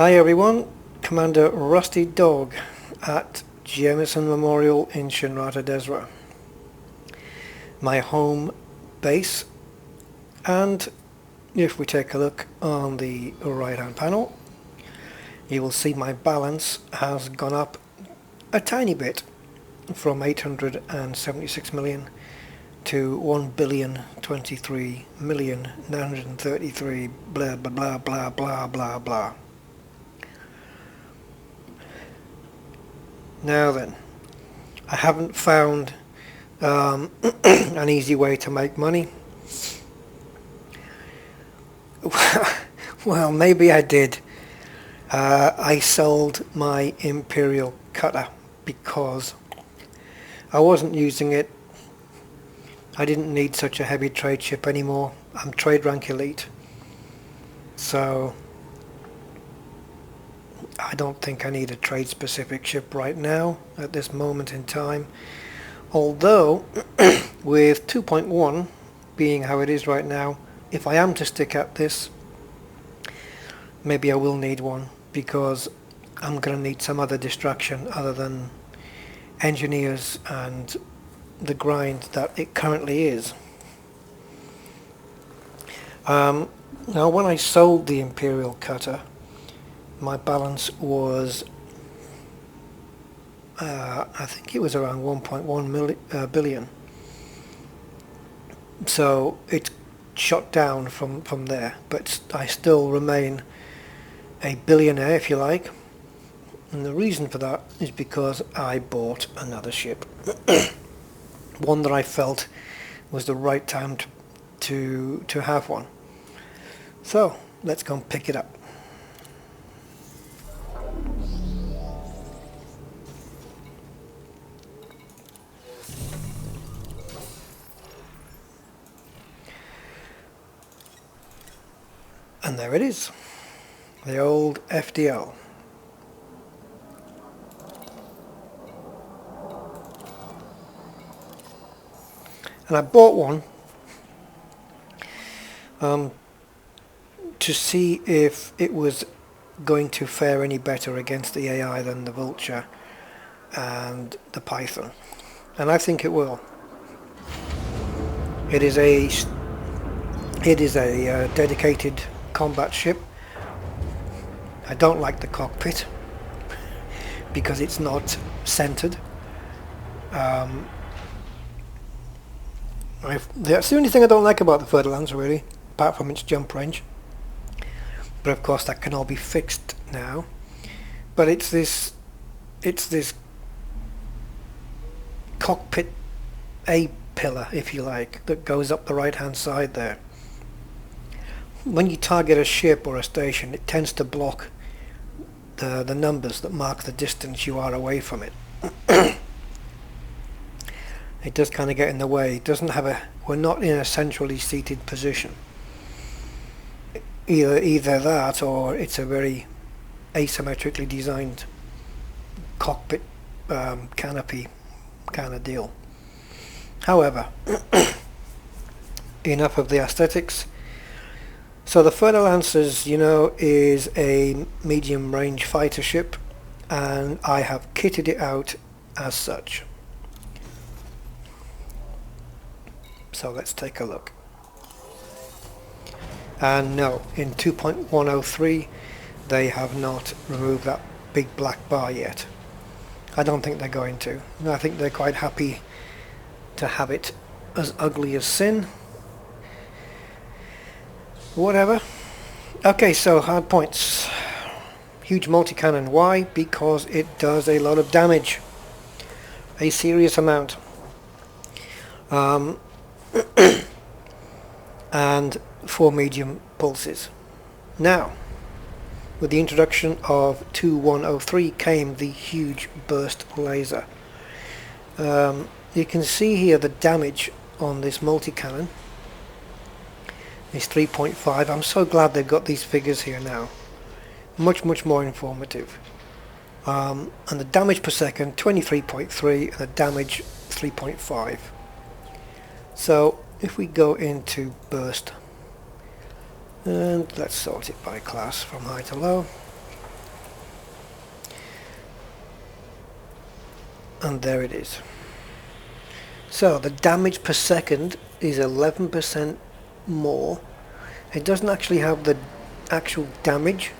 Hi everyone, Commander Rusty Dog at Jemison Memorial in Shinrata Desra, my home base. And if we take a look on the right hand panel, you will see my balance has gone up a tiny bit from 876 million to 1,023,933 blah blah blah blah blah blah blah. Now then, I haven't found an easy way to make money. Well, maybe I did. I sold my Imperial cutter because I wasn't using it. I didn't need such a heavy trade ship anymore. I'm trade rank elite, so I don't think I need a trade specific ship right now at this moment in time. Although with 2.1 being how it is right now, if I am to stick at this, maybe I will need one, because I'm going to need some other distraction other than engineers and the grind that it currently is. Now when I sold the Imperial cutter, my balance was I think it was around 1.1 billion. So it shot down from there, but I still remain a billionaire, if you like. And the reason for that is because I bought another ship. One that I felt was the right time to have one. So let's go and pick it up. And there it is, the old FDL. And I bought one to see if it was going to fare any better against the AI than the Vulture and the Python. And I think it will. It is a dedicated combat ship. I don't like the cockpit because it's not centered. That's the only thing I don't like about the fer-de-lance, really, apart from its jump range. But of course that can all be fixed now. But it's this cockpit A-pillar, if you like, that goes up the right hand side there. When you target a ship or a station, it tends to block the numbers that mark the distance you are away from it. It does kind of get in the way. It doesn't have we're not in a centrally seated position. Either that, or it's a very asymmetrically designed cockpit canopy kind of deal. However, enough of the aesthetics. So the fer-de-lance, as you know, is a medium range fighter ship, and I have kitted it out as such. So let's take a look. And no, in 2.103 they have not removed that big black bar yet. I don't think they're going to. I think they're quite happy to have it as ugly as sin. Whatever. Okay, so hard points. Huge multi-cannon. Why? Because it does a lot of damage. A serious amount. And 4 medium pulses. Now, with the introduction of 2103 came the huge burst laser. You can see here the damage on this multi-cannon is 3.5. I'm so glad they've got these figures here now. Much more informative. And the damage per second 23.3 and the damage 3.5. So if we go into burst, and let's sort it by class from high to low. and there it is. So the damage per second is 11% more. It doesn't actually have the actual damage.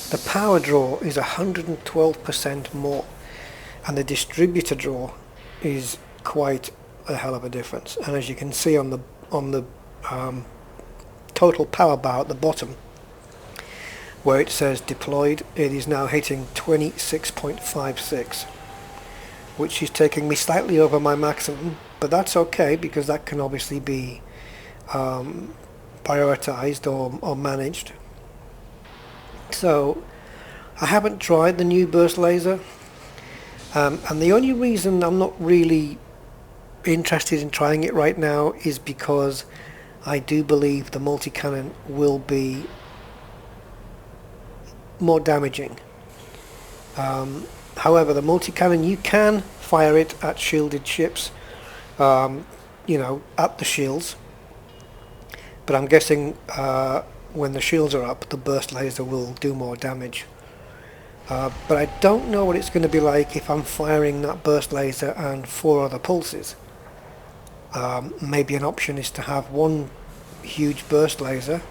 The power draw is 112% more, and the distributor draw is quite a hell of a difference. And as you can see on the total power bar at the bottom, where it says deployed, it is now hitting 26.56, which is taking me slightly over my maximum, but that's okay because that can obviously be prioritized or managed. So I haven't tried the new burst laser, and the only reason I'm not really interested in trying it right now is because I do believe the multi-cannon will be more damaging. However, the multi-cannon, you can fire it at shielded ships, you know, at the shields, but I'm guessing when the shields are up, the burst laser will do more damage. But I don't know what it's going to be like if I'm firing that burst laser and 4 other pulses. Maybe an option is to have one huge burst laser,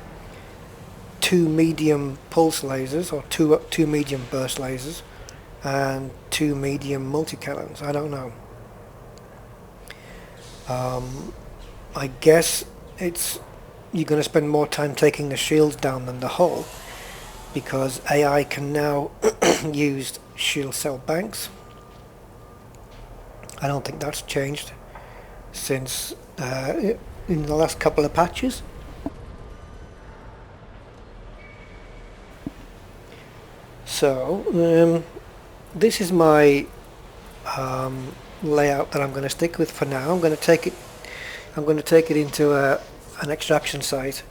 2 medium pulse lasers, or two medium burst lasers, and 2 medium multi-cannons. I don't know. I guess you're going to spend more time taking the shields down than the hull, because AI can now use shield cell banks. I don't think that's changed since in the last couple of patches. So this is my layout that I'm going to stick with for now. I'm going to take it into an extraction site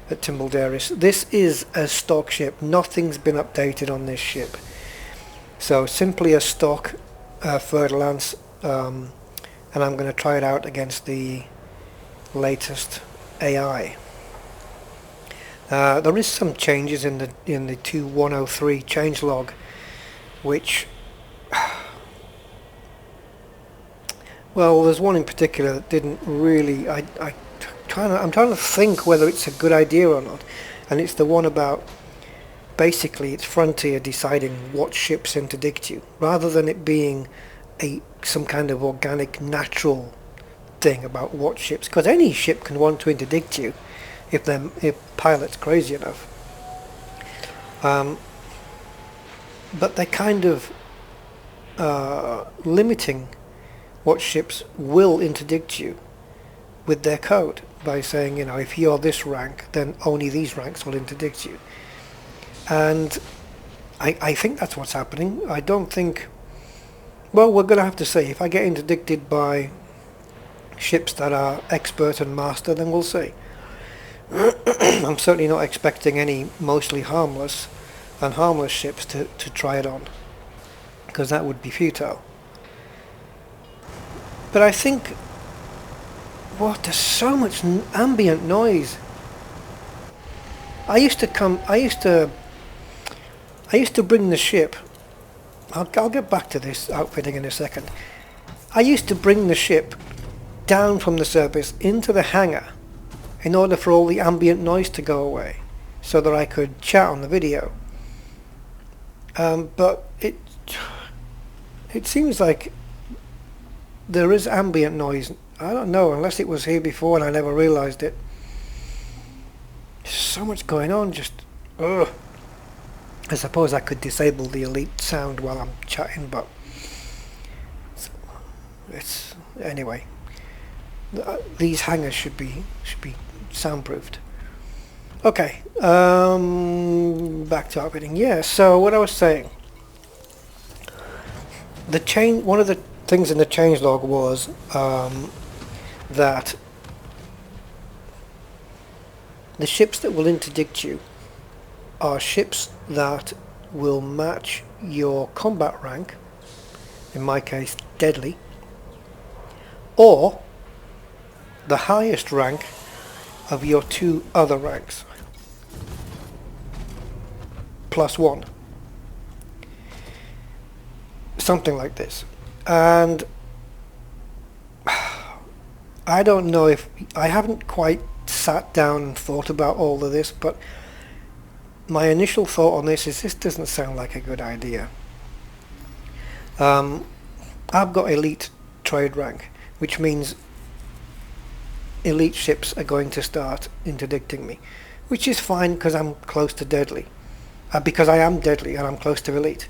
at Timbledaris. This is a stock ship. Nothing's been updated on this ship. So simply a stock fer-de-lance, and I'm going to try it out against the latest AI. There is some changes in the 2103 changelog, which, well, there's one in particular that didn't really. I'm trying to think whether it's a good idea or not, and it's the one about basically it's Frontier deciding what ships interdict you, rather than it being some kind of organic, natural thing about what ships, because any ship can want to interdict you if pilot's crazy enough. But they're kind of limiting what ships will interdict you with their code by saying, you know, if you're this rank, then only these ranks will interdict you. And I think that's what's happening. I don't think... Well, we're going to have to see. If I get interdicted by ships that are expert and master, then we'll see. I'm certainly not expecting any mostly harmless and harmless ships to try it on, because that would be futile. But I think, what, there's so much ambient noise. I used to bring the ship, I'll get back to this outfitting in a second. I used to bring the ship down from the surface into the hangar in order for all the ambient noise to go away, so that I could chat on the video. But it seems like there is ambient noise. I don't know, unless it was here before and I never realised it. There's so much going on, just ugh. I suppose I could disable the elite sound while I'm chatting, but it's anyway. These hangars should be soundproofed. Okay, back to outfitting. Yeah, so what I was saying, one of the things in the changelog was that the ships that will interdict you are ships that will match your combat rank, in my case deadly, or the highest rank of your 2 other ranks, +1. Something like this. And I don't know if I haven't quite sat down and thought about all of this, but my initial thought on this is this doesn't sound like a good idea. I've got elite trade rank, which means elite ships are going to start interdicting me, which is fine because I'm close to deadly, because I am deadly and I'm close to elite.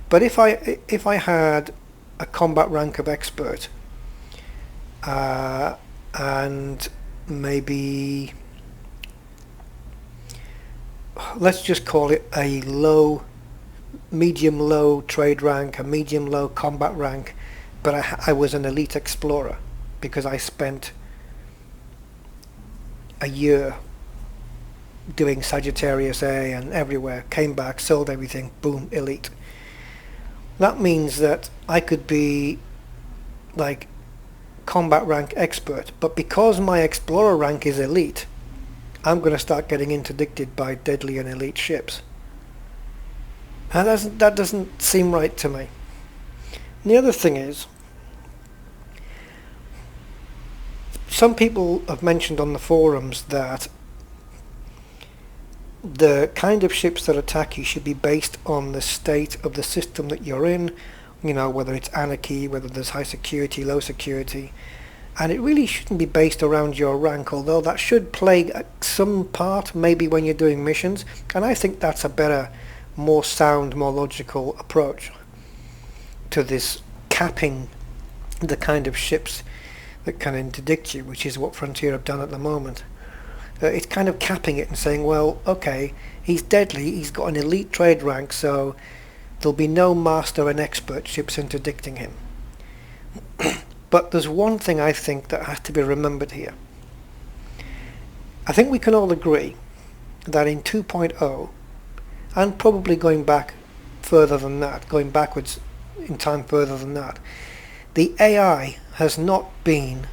But if I had a combat rank of expert, and maybe let's just call it a medium low trade rank, a medium low combat rank, but I was an elite explorer because I spent a year doing Sagittarius A and everywhere, came back, sold everything, boom, elite. That means that I could be like combat rank expert, but because my explorer rank is elite, I'm going to start getting interdicted by deadly and elite ships. And that doesn't seem right to me. And the other thing is, some people have mentioned on the forums that the kind of ships that attack you should be based on the state of the system that you're in, you know, whether it's anarchy, whether there's high security, low security, and it really shouldn't be based around your rank, although that should play some part maybe when you're doing missions, and I think that's a better, more sound, more logical approach to this capping the kind of ships that can interdict you, which is what Frontier have done at the moment. It's kind of capping it and saying, well, okay, he's deadly, he's got an elite trade rank, so there'll be no master and expert ships interdicting him. But there's one thing I think that has to be remembered here. I think we can all agree that in 2.0, and probably going back further than that, going backwards in time further than that, the AI has not been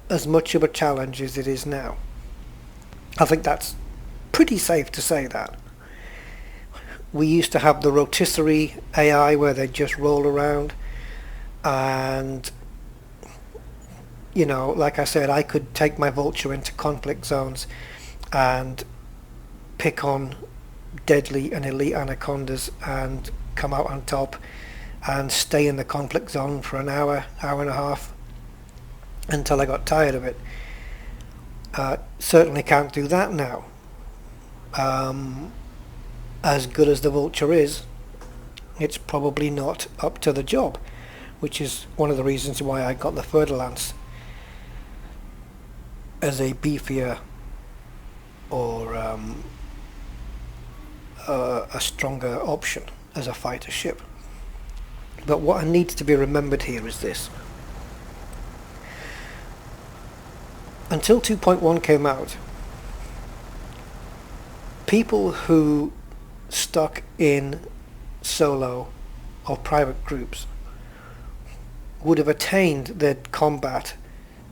as much of a challenge as it is now. I think that's pretty safe to say that. We used to have the rotisserie AI where they just roll around, and you know, like I said, I could take my vulture into conflict zones and pick on deadly and elite anacondas and come out on top and stay in the conflict zone for an hour and a half until I got tired of it. Certainly can't do that now. As good as the vulture is, it's probably not up to the job, which is one of the reasons why I got the fer-de-lance as a beefier or a stronger option as a fighter ship. But what needs to be remembered here is this. Until 2.1 came out, people who stuck in solo or private groups would have attained their combat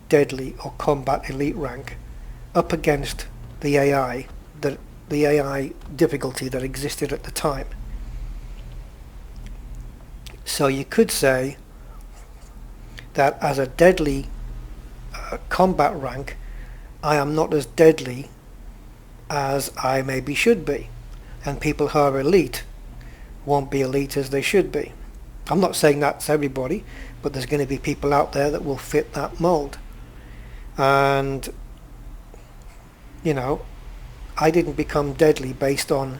deadly or combat elite rank up against the AI difficulty that existed at the time. So you could say that as a deadly combat rank, I am not as deadly as I maybe should be, and people who are elite won't be elite as they should be. I'm not saying that's everybody, but there's going to be people out there that will fit that mold. And you know, I didn't become deadly based on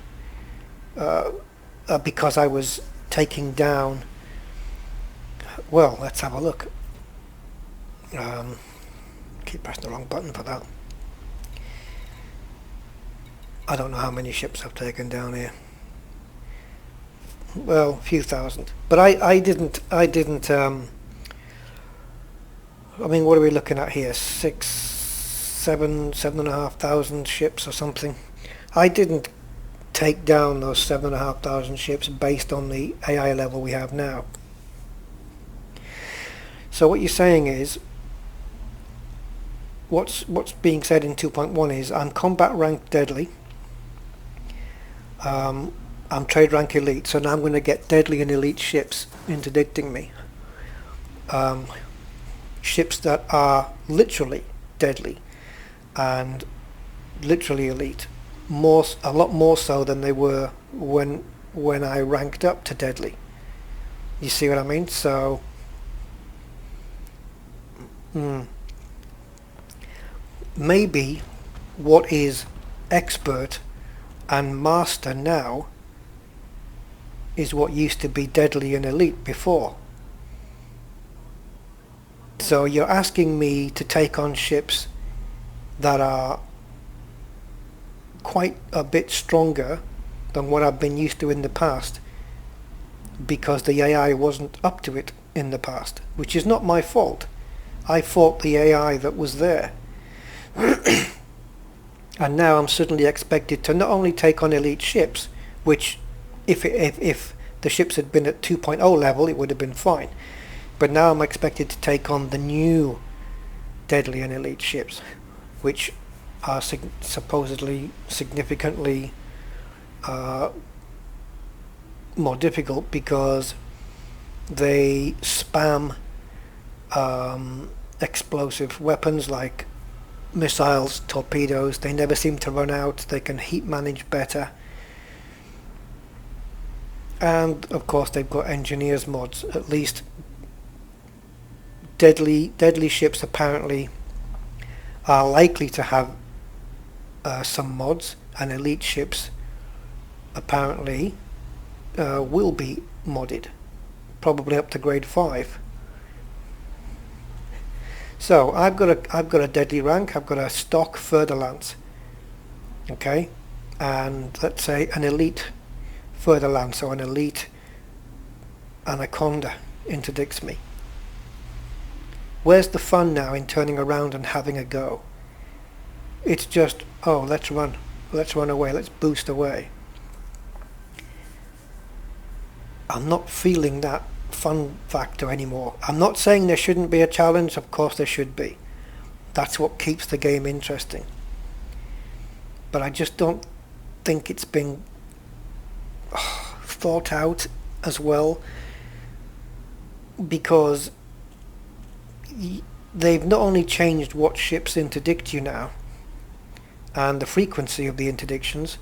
because I was taking down, well, let's have a look. Keep pressing the wrong button for that. I don't know how many ships I've taken down here. Well, a few thousand. But I didn't I mean, what are we looking at here? 7,500 ships or something. I didn't take down those 7,500 ships based on the AI level we have now. So what you're saying is, what's being said in 2.1 is I'm combat ranked deadly. I'm trade rank elite, so now I'm going to get deadly and elite ships interdicting me. Ships that are literally deadly and literally elite, a lot more so than they were when I ranked up to deadly. You see what I mean? So maybe what is expert and master now is what used to be deadly and elite before. So you're asking me to take on ships that are quite a bit stronger than what I've been used to in the past, because the AI wasn't up to it in the past, which is not my fault. I fought the AI that was there. And now I'm suddenly expected to not only take on elite ships, which if the ships had been at 2.0 level it would have been fine, but now I'm expected to take on the new deadly and elite ships, which are supposedly significantly more difficult because they spam explosive weapons like missiles, torpedoes. They never seem to run out. They can heat manage better, and of course they've got engineers mods. At least deadly ships apparently are likely to have some mods, and elite ships apparently will be modded, probably up to grade 5. So I've got a deadly rank. I've got a stock fer-de-lance, okay, and let's say an elite fer-de-lance or an elite Anaconda interdicts me. Where's the fun now in turning around and having a go? It's just, oh, let's run away, let's boost away. I'm not feeling that fun factor anymore. I'm not saying there shouldn't be a challenge. Of course there should be. That's what keeps the game interesting. But I just don't think it's been thought out as well, because they've not only changed what ships interdict you now and the frequency of the interdictions,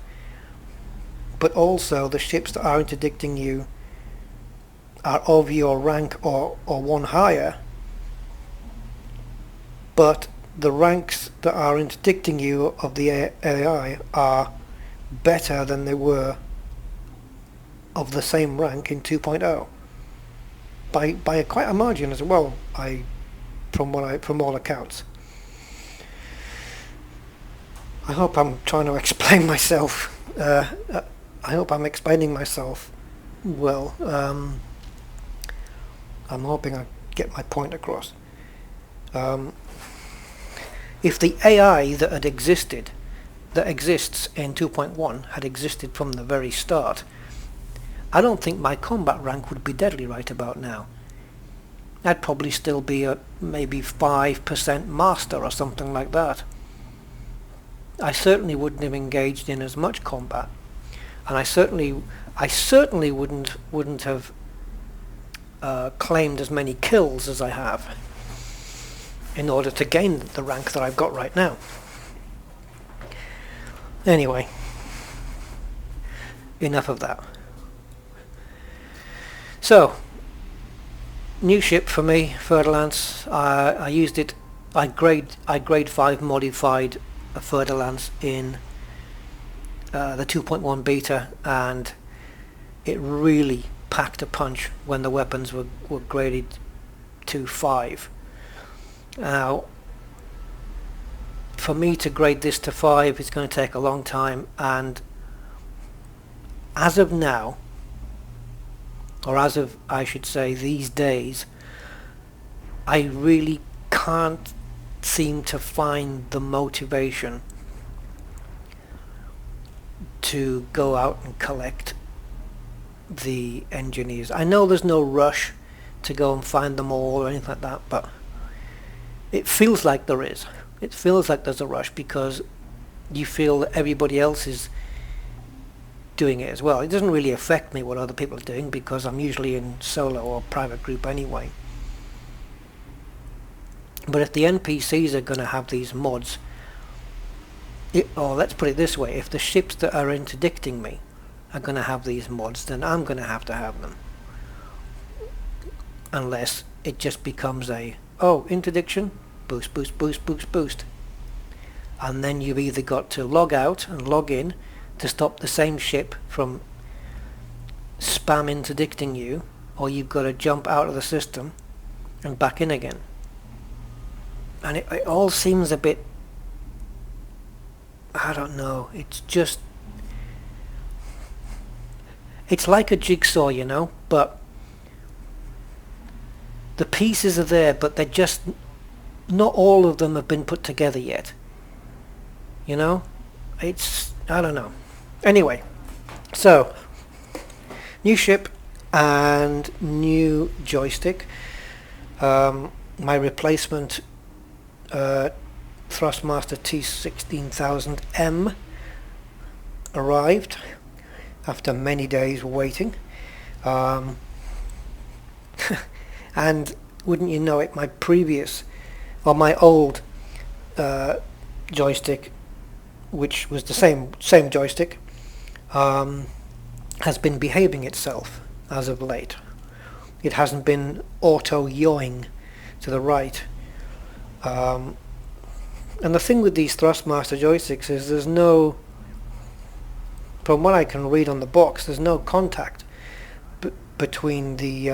but also the ships that are interdicting you are of your rank or one higher, but the ranks that are interdicting you of the AI are better than they were of the same rank in 2.0 by quite a margin as well, from all accounts. I hope I'm trying to explain myself. I hope I'm explaining myself well. I'm hoping I get my point across. If the AI that exists in 2.1 had existed from the very start, I don't think my combat rank would be deadly right about now. I'd probably still be at maybe 5% master or something like that. I certainly wouldn't have engaged in as much combat, and I certainly wouldn't have claimed as many kills as I have in order to gain the rank that I've got right now. Anyway, enough of that. So, new ship for me, fer-de-lance. I used it. I grade 5 modified a fer-de-lance in the 2.1 beta, and it really packed a punch when the weapons were graded to 5. Now, for me to grade this to 5 is going to take a long time, and as of now, or as of, I should say, these days, I really can't seem to find the motivation to go out and collect the engineers. I know there's no rush to go and find them all or anything like that, but it feels like there is. It feels like there's a rush because you feel that everybody else is doing it as well. It doesn't really affect me what other people are doing because I'm usually in solo or private group anyway. But if the NPCs are going to have these mods, or let's put it this way, if the ships that are interdicting me are going to have these mods, then I'm going to have them. Unless it just becomes a, oh, interdiction, boost, boost, boost, boost, boost. And then you've either got to log out and log in to stop the same ship from spam interdicting you, or you've got to jump out of the system and back in again. And it all seems a bit, I don't know, it's just, it's like a jigsaw, you know, but the pieces are there, but they're just, not all of them have been put together yet. You know? It's, I don't know. Anyway, so, new ship and new joystick. My replacement Thrustmaster T16000M arrived after many days waiting. And wouldn't you know it, my old joystick, which was the same joystick, has been behaving itself as of late. It hasn't been auto-yawing to the right. And the thing with these Thrustmaster joysticks is there's no, from what I can read on the box, there's no contact between the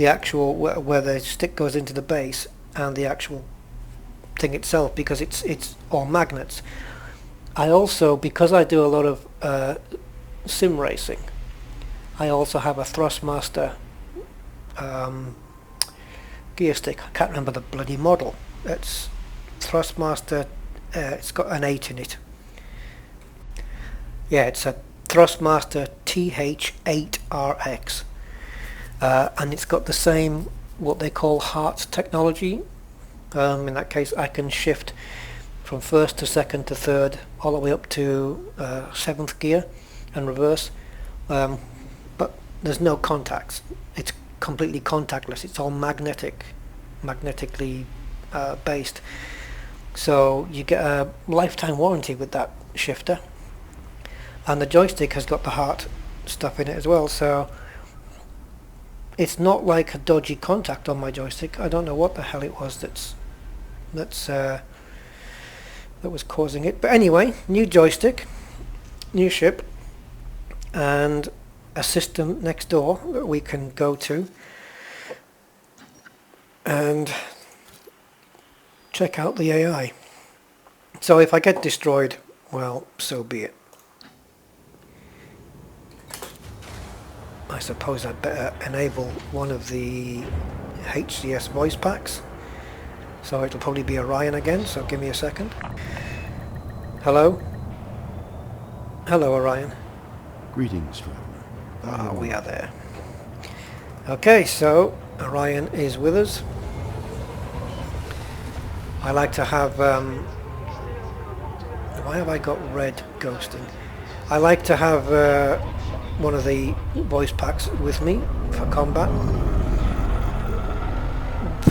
actual where the stick goes into the base and the actual thing itself, because it's all magnets. I also, because I do a lot of sim racing, I also have a Thrustmaster gear stick. I can't remember the bloody model. It's Thrustmaster, it's got an 8 in it. Yeah, it's a Thrustmaster TH8RX. And it's got the same, what they call heart technology. In that case, I can shift from first to second to third, all the way up to 7th gear and reverse. But there's no contacts. It's completely contactless. It's all magnetically based. So you get a lifetime warranty with that shifter. And the joystick has got the heart stuff in it as well. So it's not like a dodgy contact on my joystick. I don't know what the hell it was that was causing it. But anyway, new joystick, new ship, and a system next door that we can go to and check out the AI. So if I get destroyed, well, so be it. I suppose I'd better enable one of the HCS voice packs. So it'll probably be Orion again, so give me a second. Hello? Hello, Orion. Greetings, traveler. Ah, we are there. Okay, so Orion is with us. I like to have... why have I got red ghosting? I like to have one of the voice packs with me for combat.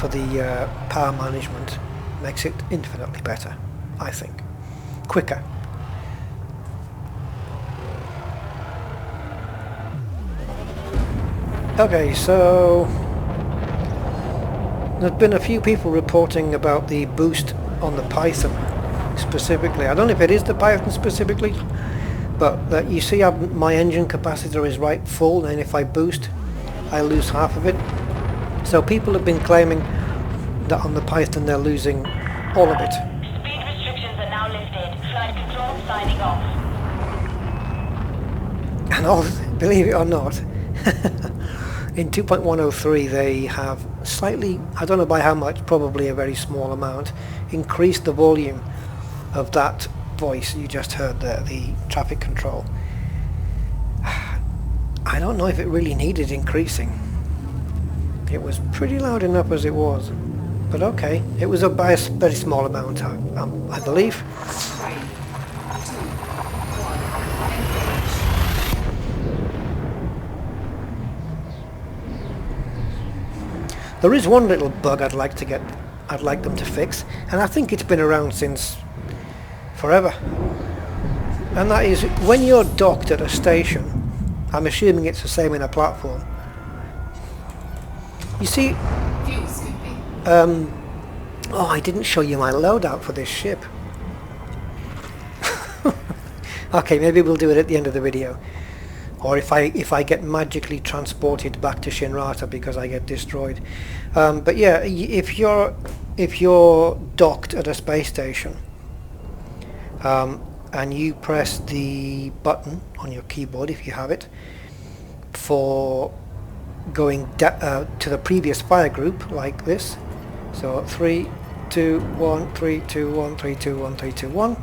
For the power management. Makes it infinitely better, I think. Quicker. Okay, so there's been a few people reporting about the boost on the Python specifically. I don't know if it is the Python specifically, but you see how my engine capacitor is right full, and if I boost I lose half of it. So people have been claiming that on the Python they're losing all of it. Speed restrictions are now lifted. Flight control signing off. And all, believe it or not, in 2.103 they have slightly, I don't know by how much, probably a very small amount, increased the volume of that voice you just heard there, the traffic control. I don't know if it really needed increasing. It was pretty loud enough as it was. But okay, it was by a very small amount, I believe. There is one little bug I'd like them to fix, and I think it's been around since forever. And that is when you're docked at a station, I'm assuming it's the same in a platform. You see, oh, I didn't show you my loadout for this ship. Okay, maybe we'll do it at the end of the video. Or if I get magically transported back to Shinrata because I get destroyed. But yeah, if you're docked at a space station, and you press the button on your keyboard if you have it for going to the previous fire group like this. So 3, 2, 1, 3, 2, 1, 3, 2, 1, 3, 2, 1.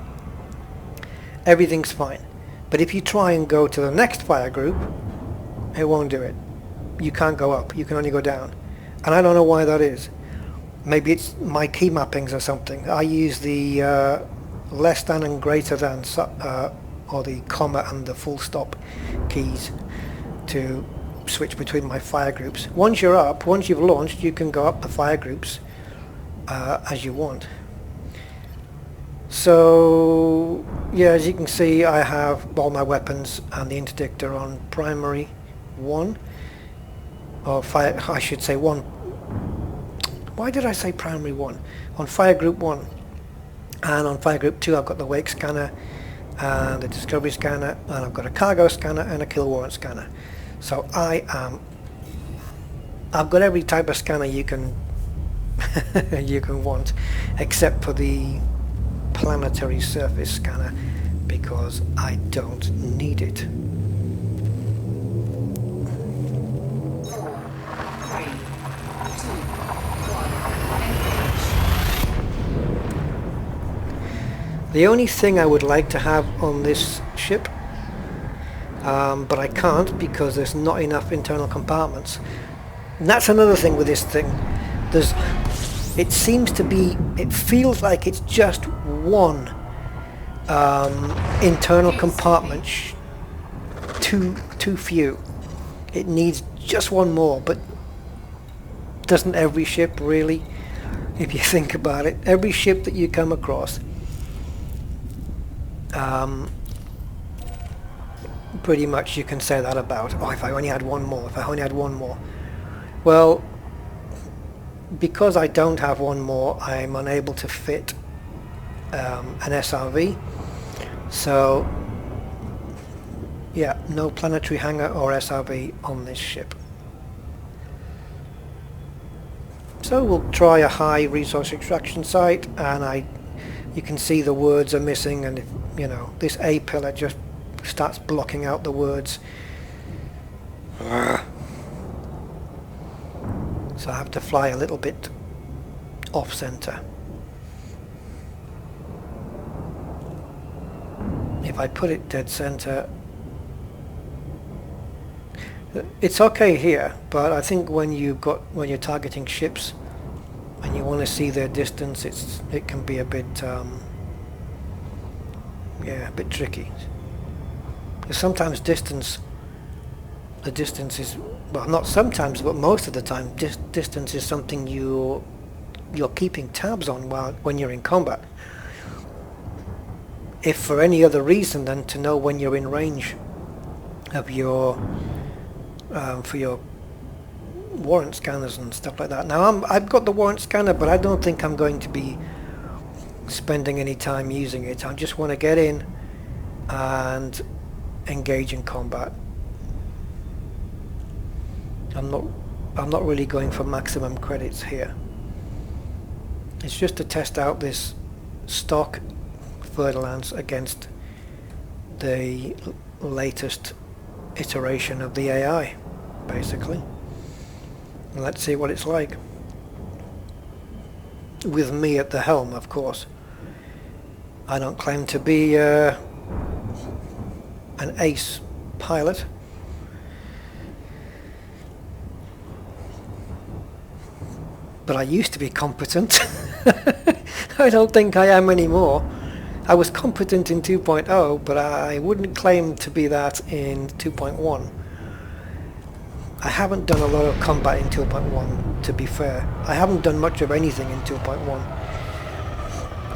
Everything's fine. But if you try and go to the next fire group, it won't do it. You can't go up, you can only go down. And I don't know why that is. Maybe it's my key mappings or something. I use the less than and greater than, or the comma and the full stop keys to switch between my fire groups. Once you're up, once you've launched, you can go up the fire groups as you want. So yeah, as you can see, I have all my weapons and the interdictor on primary 1, or fire, I should say 1. Why did I say primary 1? On fire group 1, and on fire group 2 I've got the wake scanner and the discovery scanner, and I've got a cargo scanner and a kill warrant scanner. So I've got every type of scanner you can you can want, except for the planetary surface scanner, because I don't need it. 3, 2, 1, engage. The only thing I would like to have on this ship, but I can't because there's not enough internal compartments. And that's another thing with this thing. It feels like it's just one internal compartment, too few. It needs just one more, but doesn't every ship really? If you think about it, every ship that you come across, pretty much you can say that about. Oh, if I only had one more, if I only had one more. Well, because I don't have one more, I'm unable to fit an SRV. So yeah, no planetary hangar or SRV on this ship. So we'll try a high resource extraction site, and you can see the words are missing, and you know, this A pillar just starts blocking out the words. So I have to fly a little bit off center. If I put it dead center, it's okay here, but I think when you're targeting ships and you want to see their distance, it can be a bit yeah, a bit tricky. Because sometimes the distance is, well, not sometimes, but most of the time, distance is something you're keeping tabs on when you're in combat. If for any other reason than to know when you're in range of your for your warrant scanners and stuff like that. Now I've got the warrant scanner, but I don't think I'm going to be spending any time using it. I just want to get in and engage in combat. I'm not really going for maximum credits here. It's just to test out this stock fer-de-lance against the latest iteration of the AI, basically. And let's see what it's like. With me at the helm, of course. I don't claim to be an ace pilot. But I used to be competent. I don't think I am anymore. I was competent in 2.0, but I wouldn't claim to be that in 2.1. I haven't done a lot of combat in 2.1, to be fair. I haven't done much of anything in 2.1.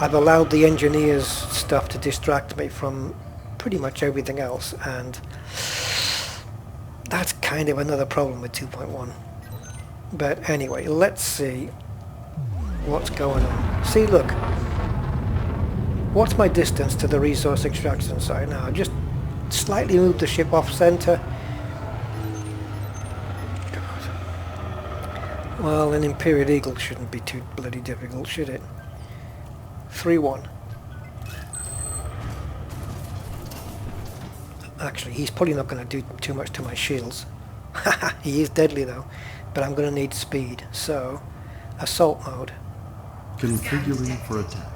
I've allowed the engineers stuff to distract me from pretty much everything else, and that's kind of another problem with 2.1. But anyway, let's see what's going on. See, look. What's my distance to the resource extraction site now? I just slightly moved the ship off center. Well, an Imperial Eagle shouldn't be too bloody difficult, should it? 3-1. Actually, he's probably not going to do too much to my shields. Haha, he is deadly though. But I'm going to need speed, so assault mode. Configuring for attack.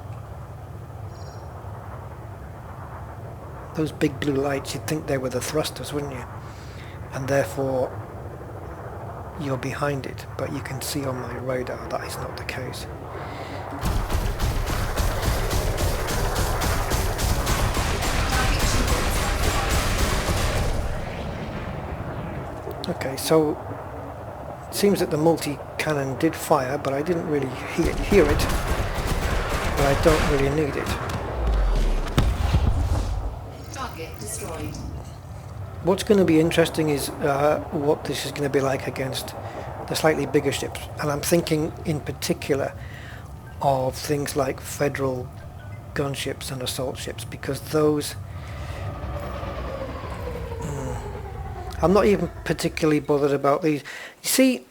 Those big blue lights, you'd think they were the thrusters, wouldn't you? And therefore you're behind it, but you can see on my radar that is not the case. Okay, so it seems that the multi-cannon did fire, but I didn't really hear it, but I don't really need it. Target destroyed. What's going to be interesting is what this is going to be like against the slightly bigger ships, and I'm thinking in particular of things like Federal gunships and assault ships, because those I'm not even particularly bothered about these. You see,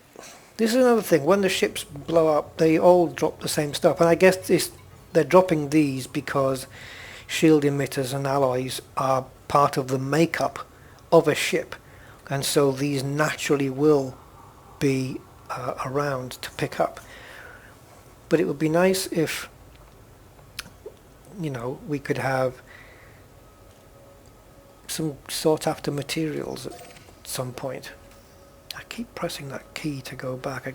this is another thing. When the ships blow up, they all drop the same stuff, and I guess they're dropping these because shield emitters and alloys are part of the makeup of a ship, and so these naturally will be around to pick up. But it would be nice if, you know, we could have some sought after materials at some point. I keep pressing that key to go back. I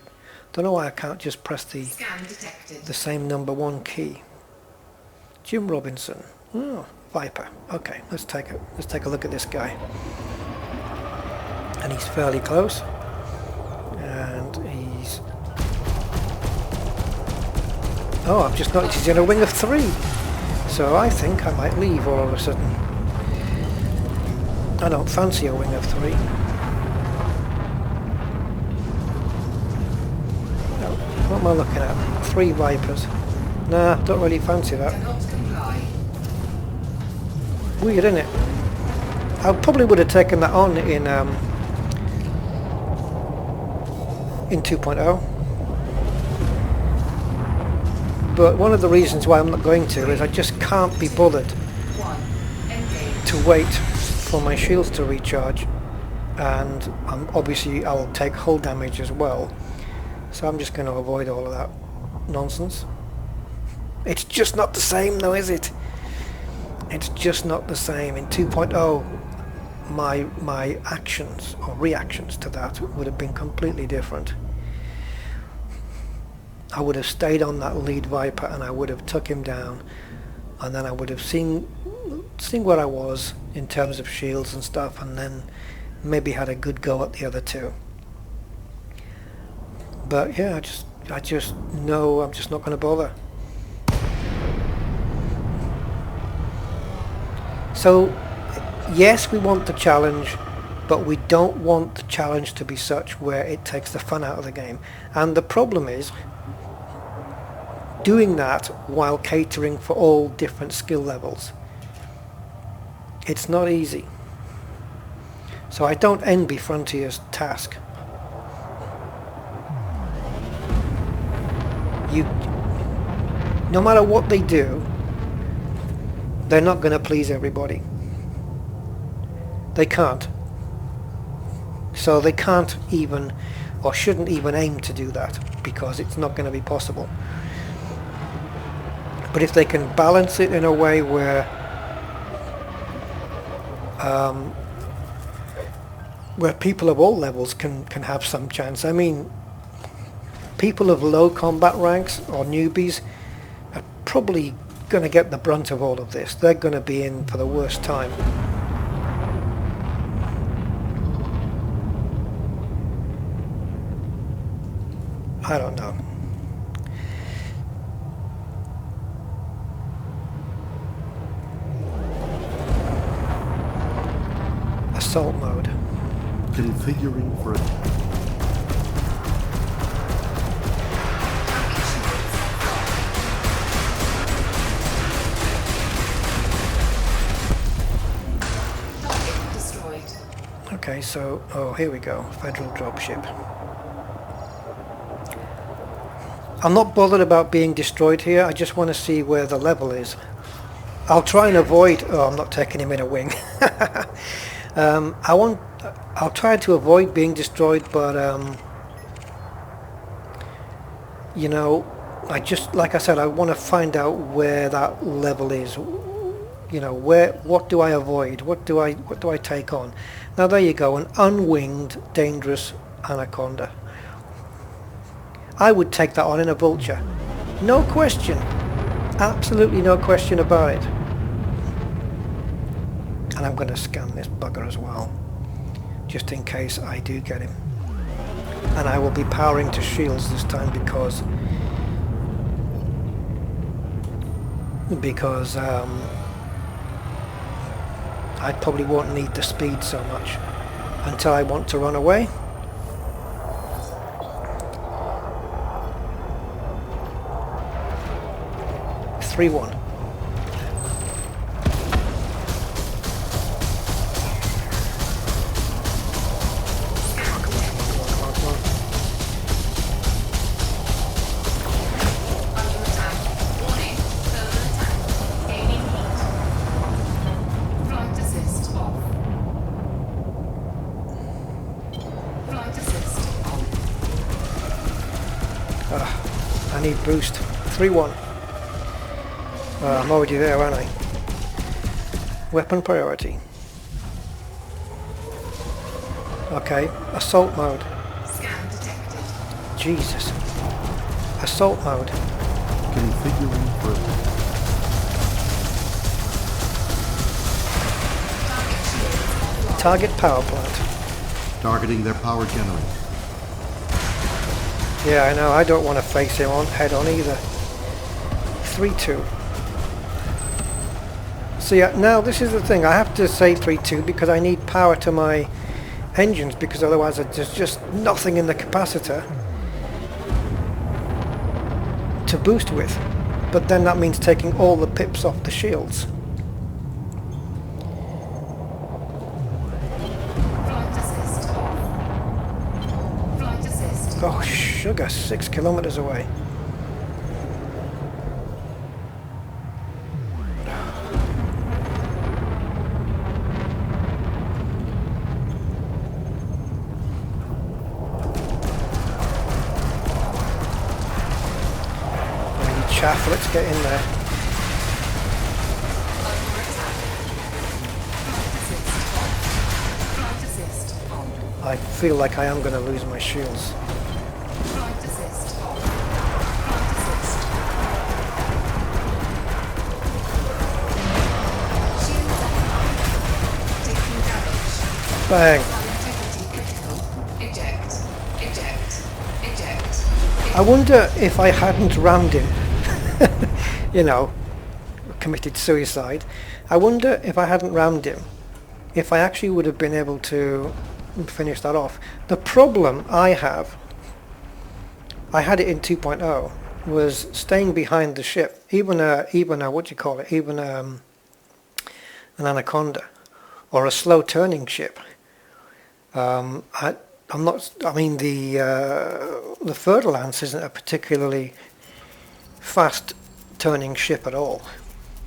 don't know why I can't just press the same number 1 key. Jim Robinson. Oh, Viper. Okay, let's take a look at this guy. And he's fairly close. And he's... Oh, I've just noticed he's in a wing of 3. So I think I might leave all of a sudden. I don't fancy a wing of 3. No, what am I looking at? 3 Vipers. Nah, don't really fancy that. Weird, isn't it? I probably would have taken that on in 2.0. But one of the reasons why I'm not going to is I just can't be bothered to wait for my shields to recharge, and obviously I'll take hull damage as well, so I'm just going to avoid all of that nonsense. It's just not the same though, is it? It's just not the same. In 2.0 my actions or reactions to that would have been completely different. I would have stayed on that lead Viper and I would have took him down, and then I would have seen where I was in terms of shields and stuff, and then maybe had a good go at the other 2. But yeah, I just know I'm just not going to bother. So yes, we want the challenge, but we don't want the challenge to be such where it takes the fun out of the game. And the problem is doing that while catering for all different skill levels. It's not easy. So I don't envy Frontier's task. No matter what they do, they're not going to please everybody. They can't. So they can't even, or shouldn't even aim to do that, because it's not going to be possible. But if they can balance it in a way where people of all levels can have some chance. I mean, people of low combat ranks or newbies are probably going to get the brunt of all of this. They're going to be in for the worst time. I don't know. Assault mode. Configuring for attack. Target destroyed. Okay, so, oh, here we go. Federal dropship. I'm not bothered about being destroyed here. I just want to see where the level is. I'll try and avoid... Oh, I'm not taking him in a wing. I'll try to avoid being destroyed, but you know, like I said, I want to find out where that level is. You know, what do I avoid? What do I take on? Now there you go, an unwinged, dangerous Anaconda. I would take that on in a vulture. No question. Absolutely no question about it. And I'm going to scan this bugger as well, just in case I do get him. And I will be powering to shields this time because I probably won't need the speed so much until I want to run away. Three one. Under attack. Warning. Further attack. Gaining heat. Flight assist off. Flight assist on. I need boost. 3-1. I'm already there, aren't I? Weapon priority. Okay, assault mode. Scan detected. Jesus. Assault mode. Configuring for attack. Target shields offline. Target power plant. Targeting their power generator. Yeah, I know, I don't want to face him on head on either. 3-2. So yeah, now this is the thing, I have to say 3-2 because I need power to my engines, because otherwise there's just nothing in the capacitor to boost with. But then that means taking all the pips off the shields. Flight assist off. Flight assist. Oh sugar, 6 kilometers away. Chaff, let's get in there. Under attack. Flight assist on. I feel like I am going to lose my shields. Flight assist on. Flight assist. Shields online. Taking damage. Bang! Integrity critical. Eject. Eject. Eject. I wonder if I hadn't rammed him, you know, committed suicide. I wonder if I hadn't rammed him, if I actually would have been able to finish that off. The problem I have, I had it in 2.0, was staying behind the ship. Even a what do you call it? Even an Anaconda or a slow turning ship. I'm not. I mean, the fer-de-lance isn't a particularly fast turning ship at all.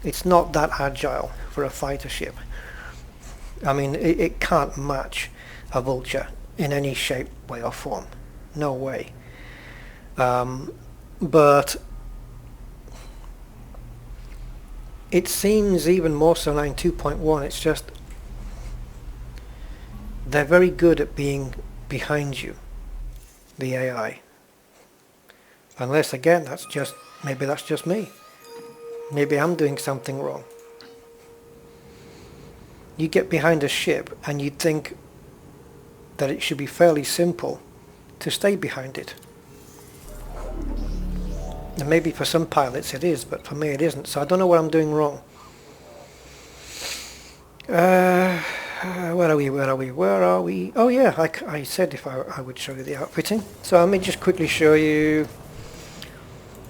It's not that agile for a fighter ship. I mean, it can't match a vulture in any shape, way or form. No way. But it seems even more so now in 2.1. It's just they're very good at being behind you, the AI. Unless again, maybe that's just me. Maybe I'm doing something wrong. You get behind a ship and you'd think that it should be fairly simple to stay behind it. And maybe for some pilots it is, but for me it isn't. So I don't know what I'm doing wrong. Where are we? Oh yeah, I said if I would show you the outfitting. So let me just quickly show you.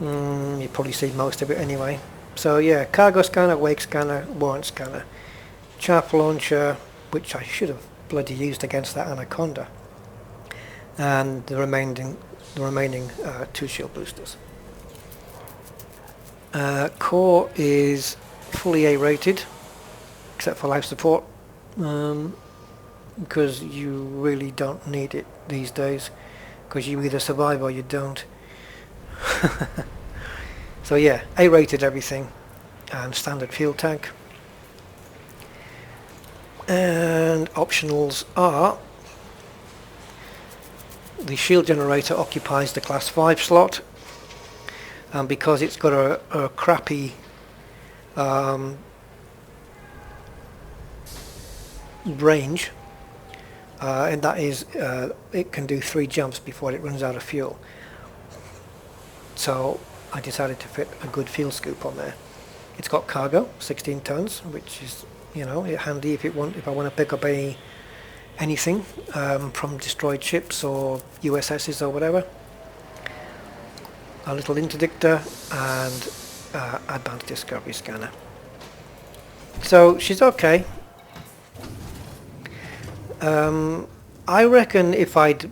You probably see most of it anyway. So yeah, cargo scanner, wake scanner, warrant scanner, chaff launcher, which I should have bloody used against that Anaconda, and the remaining 2 shield boosters. Core is fully A-rated, except for life support, because you really don't need it these days, because you either survive or you don't. So yeah, A-rated everything, and standard fuel tank. And optionals are: the shield generator occupies the class 5 slot, and because it's got a crappy range, and that is it can do 3 jumps before it runs out of fuel. So I decided to fit a good fuel scoop on there. It's got cargo, 16 tons, which is, you know, handy if I want to pick up anything from destroyed ships or USSs or whatever. A little interdictor and advanced discovery scanner. So she's okay. I reckon if I'd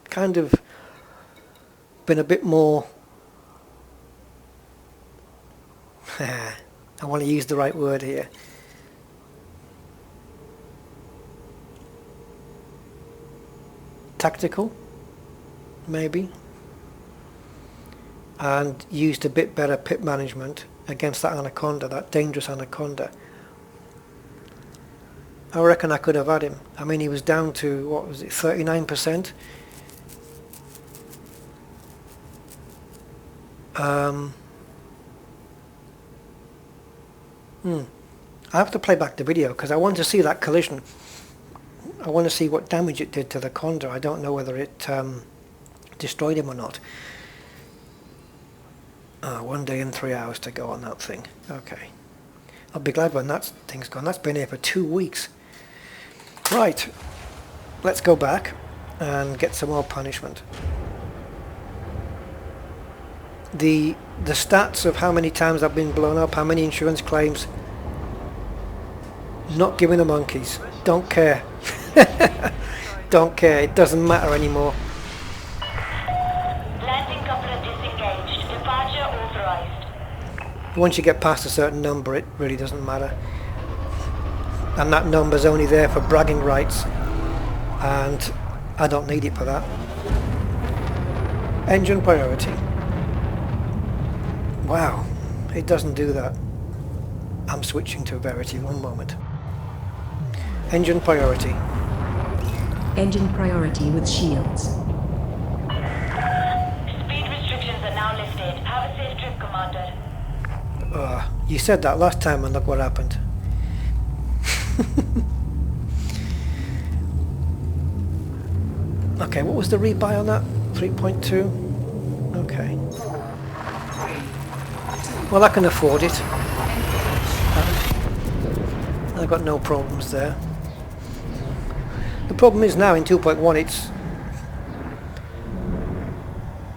kind of been a bit more I want to use the right word here, tactical maybe, and used a bit better pit management against that Anaconda, that dangerous Anaconda, I reckon I could have had him. I mean, he was down to, what was it, 39%? I have to play back the video because I want to see that collision. I want to see what damage it did to the Condor. I don't know whether it destroyed him or not. 1 day and 3 hours to go on that thing. Okay. I'll be glad when that thing's gone. That's been here for 2 weeks. Right. Let's go back and get some more punishment. The stats of how many times I've been blown up, how many insurance claims, not giving the monkeys. Don't care. Don't care. It doesn't matter anymore. Landing coupler disengaged. Departure authorized. Once you get past a certain number, it really doesn't matter. And that number's only there for bragging rights, and I don't need it for that. Engine priority. Wow, it doesn't do that. I'm switching to Verity, 1 moment. Engine priority. Engine priority with shields. Speed restrictions are now lifted. Have a safe trip, Commander. You said that last time and look what happened. Okay, what was the rebuy on that? 3.2? Okay. Well, I can afford it. I've got no problems there. The problem is now in 2.1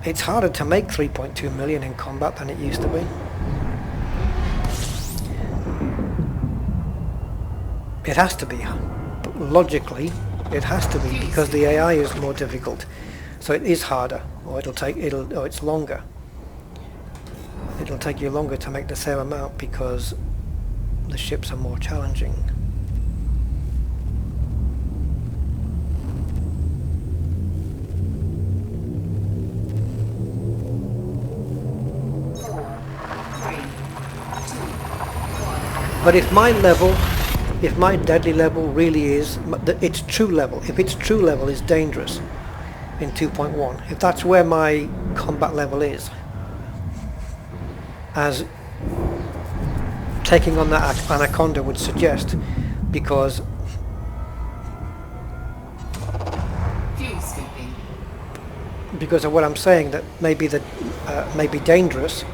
it's harder to make 3.2 million in combat than it used to be. It has to be. Logically, it has to be because the AI is more difficult. So it is harder, or it's longer. It'll take you longer to make the same amount because the ships are more challenging. But if my deadly level really is, its true level, if its true level is dangerous in 2.1, if that's where my combat level is, as taking on that Anaconda would suggest, because Fuel scooping because of what I'm saying, that maybe the maybe dangerous.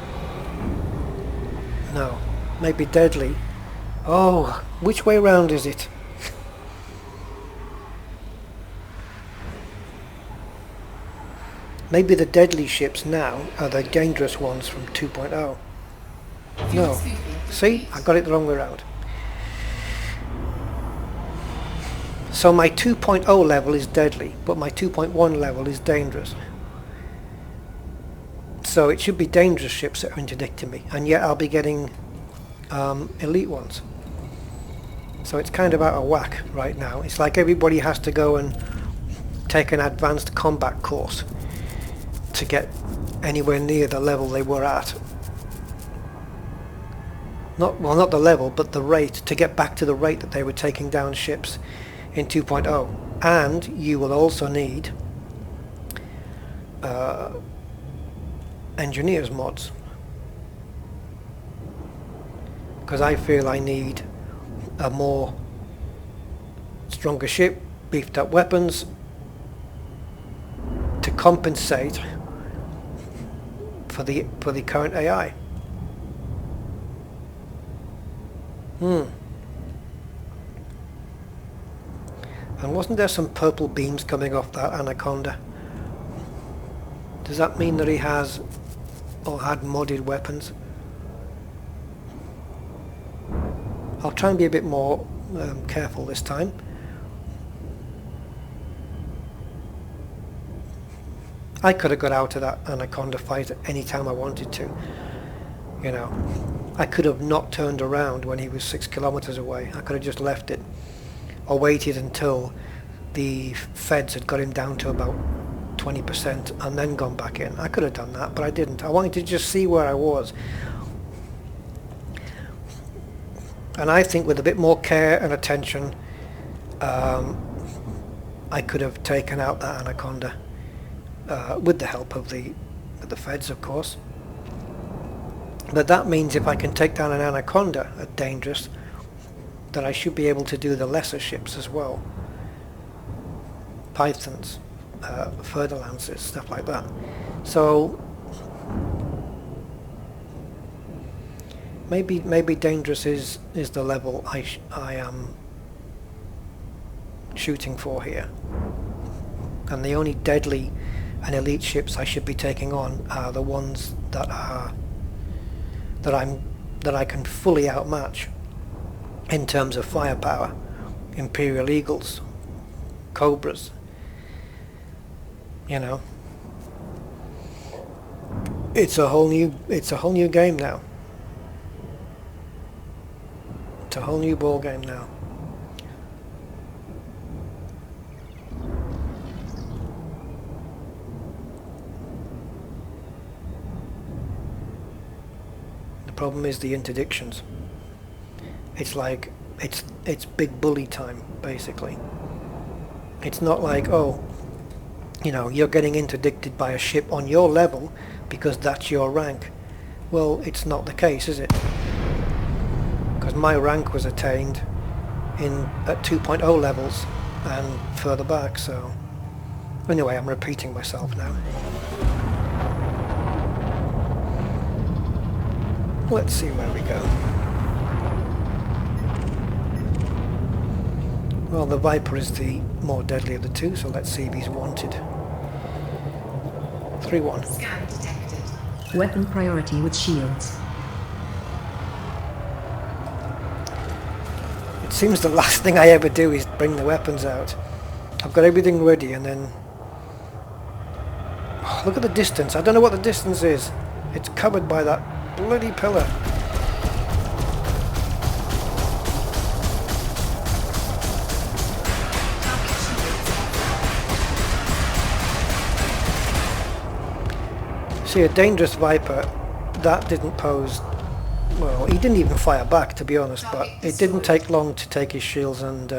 No, maybe deadly. Oh, which way round is it? Maybe the deadly ships now are the dangerous ones from 2.0. No, see, I got it the wrong way around. So my 2.0 level is deadly, but my 2.1 level is dangerous. So it should be dangerous ships that are interdicting me, and yet I'll be getting elite ones. So it's kind of out of whack right now. It's like everybody has to go and take an advanced combat course to get anywhere near the level they were at. Not the level, but the rate, to get back to the rate that they were taking down ships in 2.0. And you will also need engineers mods, because I feel I need a more stronger ship, beefed up weapons to compensate for the current AI. And wasn't there some purple beams coming off that Anaconda? Does that mean that he has or had modded weapons? I'll try and be a bit more careful this time. I could have got out of that Anaconda fight at any time I wanted to. You know, I could have not turned around when he was 6 kilometers away. I could have just left it, or waited until the feds had got him down to about 20% and then gone back in. I could have done that, but I didn't. I wanted to just see where I was. And I think with a bit more care and attention, I could have taken out that Anaconda with the help of the feds, of course. But that means if I can take down an Anaconda at dangerous, that I should be able to do the lesser ships as well. Pythons, fer-de-lances, stuff like that. So maybe dangerous is the level I am shooting for here. And the only deadly and elite ships I should be taking on are the ones that I can fully outmatch in terms of firepower. Imperial Eagles, Cobras, you know. It's a whole new game now. It's a whole new ball game now. The problem is the interdictions. It's like it's big bully time, basically. It's not like, oh, you know, you're getting interdicted by a ship on your level because that's your rank. Well, it's not the case, is it? Because my rank was attained at 2.0 levels and further back, so anyway, I'm repeating myself now. Let's see where we go. Well, the Viper is the more deadly of the two, so let's see if he's wanted. 3-1. Scan detected. Weapon priority with shields. It seems the last thing I ever do is bring the weapons out. I've got everything ready and then... Oh, look at the distance. I don't know what the distance is. It's covered by that bloody pillar. See, a dangerous Viper, that didn't pose... Well, he didn't even fire back, to be honest, but it didn't take long to take his shields and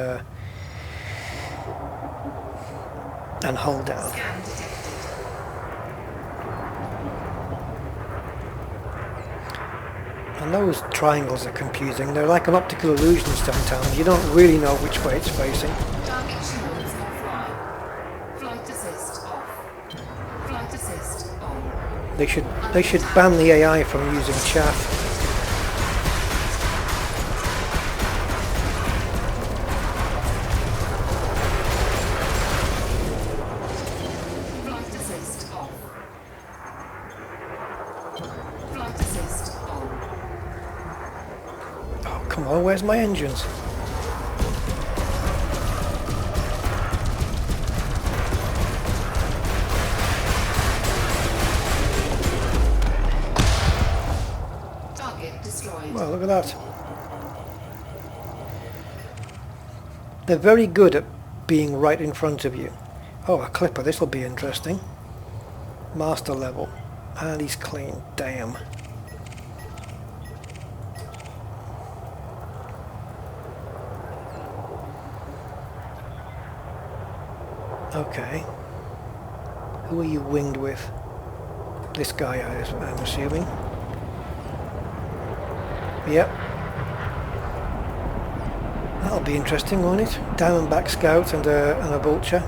hull down. Scan detected. And those triangles are confusing. They're like an optical illusion sometimes. You don't really know which way it's facing. Target shields offline. Flight assist off. Flight They should ban the AI from using chaff. Flight assist off. Flight assist on. Oh, come on, where's my engines? Target destroyed. Well, look at that. They're very good at being right in front of you. Oh, a clipper, this will be interesting. Master level. And he's clean, damn. Okay. Who are you winged with? This guy, I'm assuming. Yep. That'll be interesting, won't it? Diamondback Scout and a Vulture.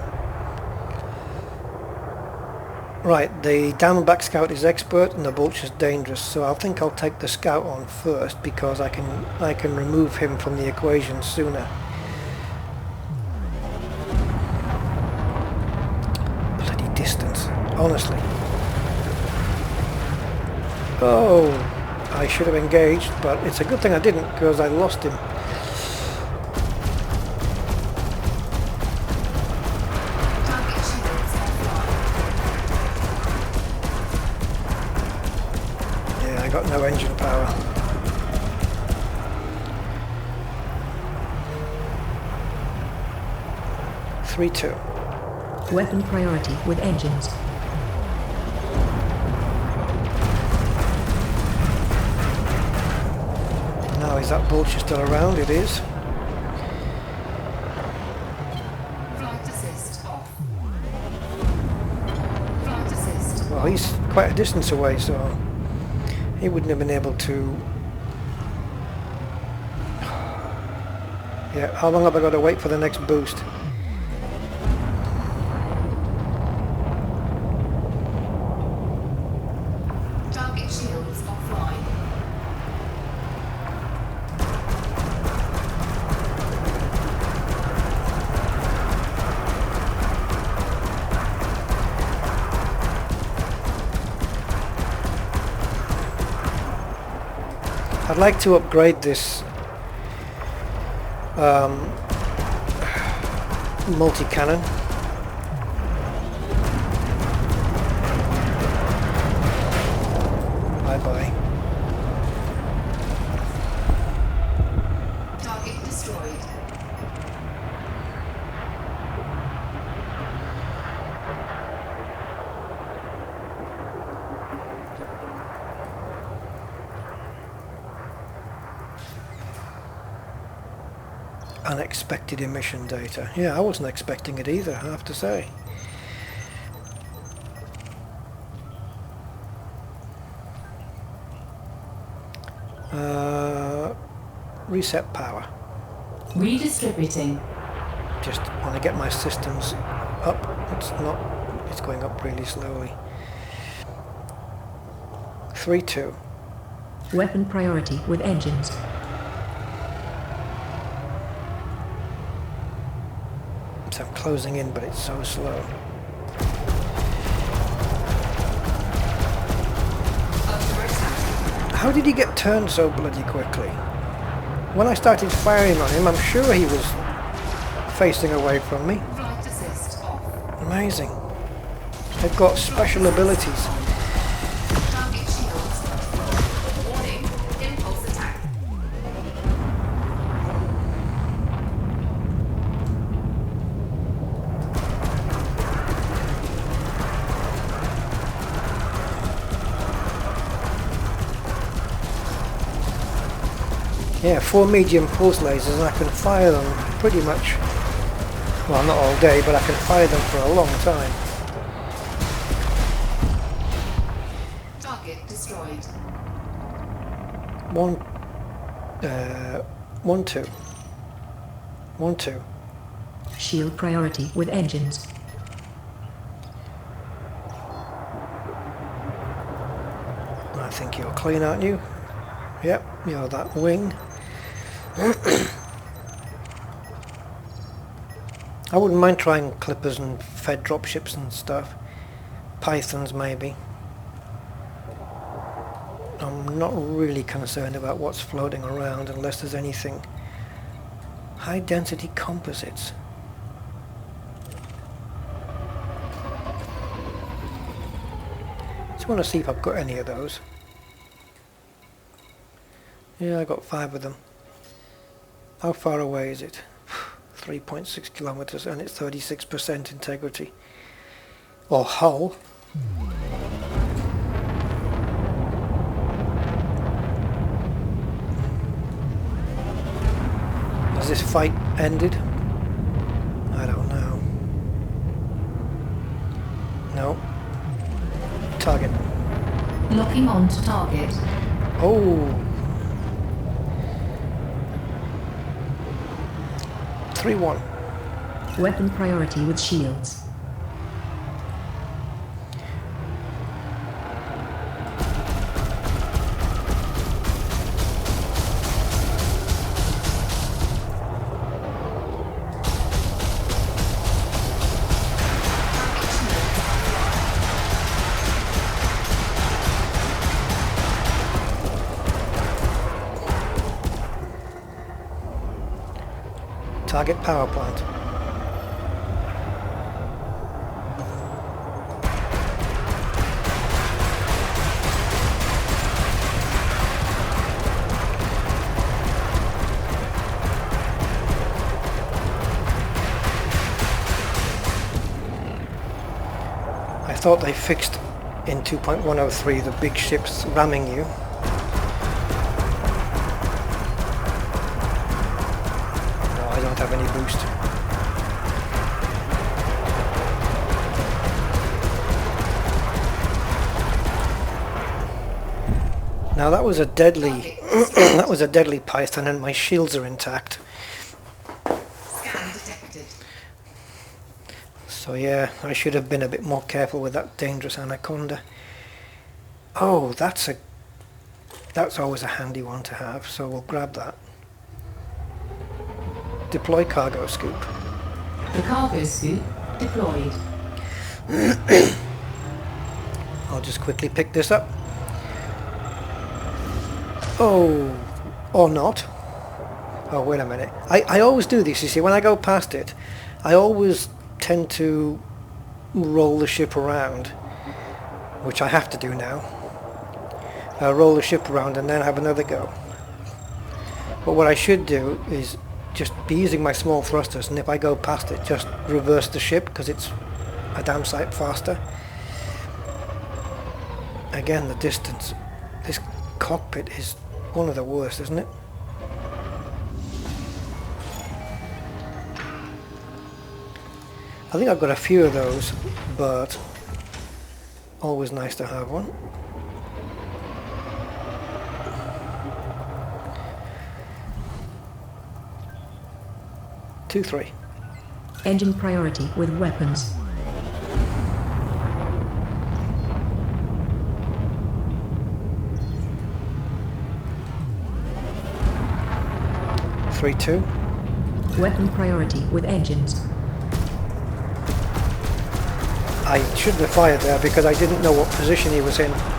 Right, the Diamondback Scout is expert and the Vulture's dangerous, so I think I'll take the Scout on first because I can remove him from the equation sooner. Bloody distance, honestly. Oh, I should have engaged, but it's a good thing I didn't because I lost him. Target shields offline. Yeah, I got no engine power. Three, two. Weapon priority with engines. Now, is that Vulture still around? It is. Flight assist off. Flight assist. Well, he's quite a distance away, so he wouldn't have been able to... Yeah, how long have I got to wait for the next boost? Target shields offline. I'd like to upgrade this multi-cannon. Bye-bye. Target destroyed. Unexpected emission data. Yeah, I wasn't expecting it either, I have to say. Reset power. Redistributing. Just want to get my systems up. It's going up really slowly. 3, 2. Weapon priority with engines. So I'm closing in, but it's so slow. Under attack. How did he get turned so bloody quickly? When I started firing on him, I'm sure he was facing away from me. Flight assist off. Amazing. They've got special abilities. Target shields. Warning. Impulse attack. Yeah, 4 medium pulse lasers, and I can fire them pretty much, well, not all day, but I can fire them for a long time. Target destroyed. 1, 1, 2. 1, 2. Shield priority with engines. think you're clean, aren't you? Yep, you're that wing. I wouldn't mind trying clippers and fed dropships and stuff. Pythons maybe. I'm not really concerned about what's floating around unless there's anything. High density composites. Just want to see if I've got any of those. Yeah, I got 5 of them. How far away is it? 3.6 kilometers, and it's 36% integrity. Or hull. Has this fight ended? I don't know. No. Target. Locking on to target. Oh. 3-1. Weapon priority with shields. Target power plant. I thought they fixed in 2.103 the big ships ramming you. I don't have any boost. Now that was a deadly that was a deadly python, and my shields are intact. Scan detected. So yeah, I should have been a bit more careful with that dangerous Anaconda. Oh, that's always a handy one to have, so we'll grab that. Deploy cargo scoop. The cargo scoop deployed. I'll just quickly pick this up. Oh, or not. Oh, wait a minute. I always do this, you see, when I go past it, I always tend to roll the ship around, which I have to do now. Roll the ship around and then have another go. But what I should do is just be using my small thrusters, and if I go past it, just reverse the ship, because it's a damn sight faster. Again, the distance. This cockpit is one of the worst, isn't it? I think I've got a few of those, but always nice to have one. Two, 3. Engine priority with weapons. Three, 2. Weapon priority with engines. I shouldn't have fired there because I didn't know what position he was in. Flight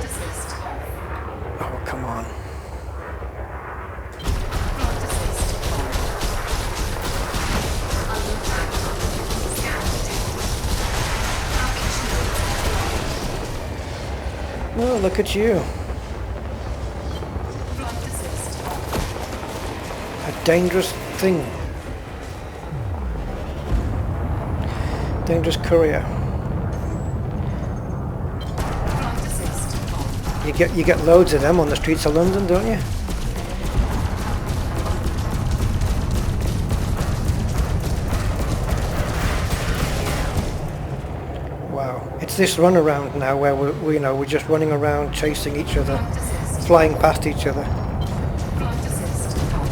assist off. Oh, come on. Flight assist on. Under attack. Scan detected. Target shield. Oh, look at you. Flight assist on. A dangerous thing. Dangerous courier. Flight assist on. You get loads of them on the streets of London, don't you? Wow, it's this runaround now where we're just running around chasing each other, Flight assist. flying past each other. Flight assist on.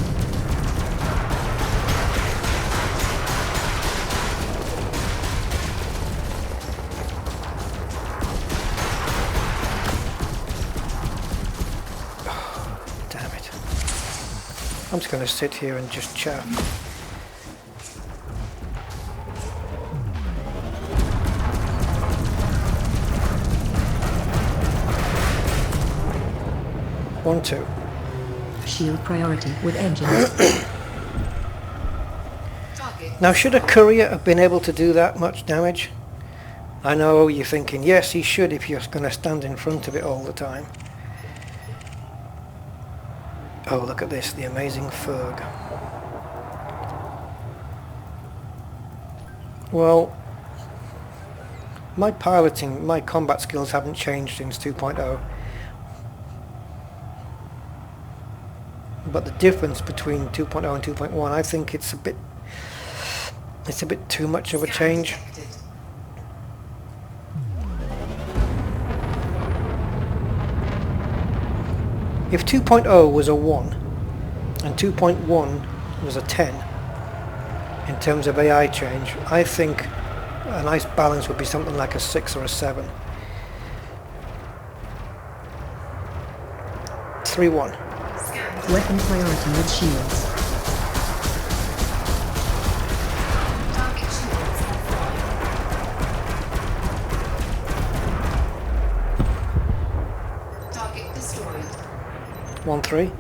I'm just going to sit here and just chat. One, two. Shield priority with engines. Target. Now, should a courier have been able to do that much damage? I know you're thinking, yes, he should if you're going to stand in front of it all the time. Oh, look at this, the amazing Ferg. Well, my piloting, my combat skills haven't changed since 2.0. But the difference between 2.0 and 2.1, I think it's a bit too much of a change. Detected. If 2.0 was a 1 and 2.1 was a 10 in terms of AI change, I think a nice balance would be something like a 6 or a 7. 3-1. Scan. Weapon priority with shields. Target shields offline. Target destroyed. 1-3.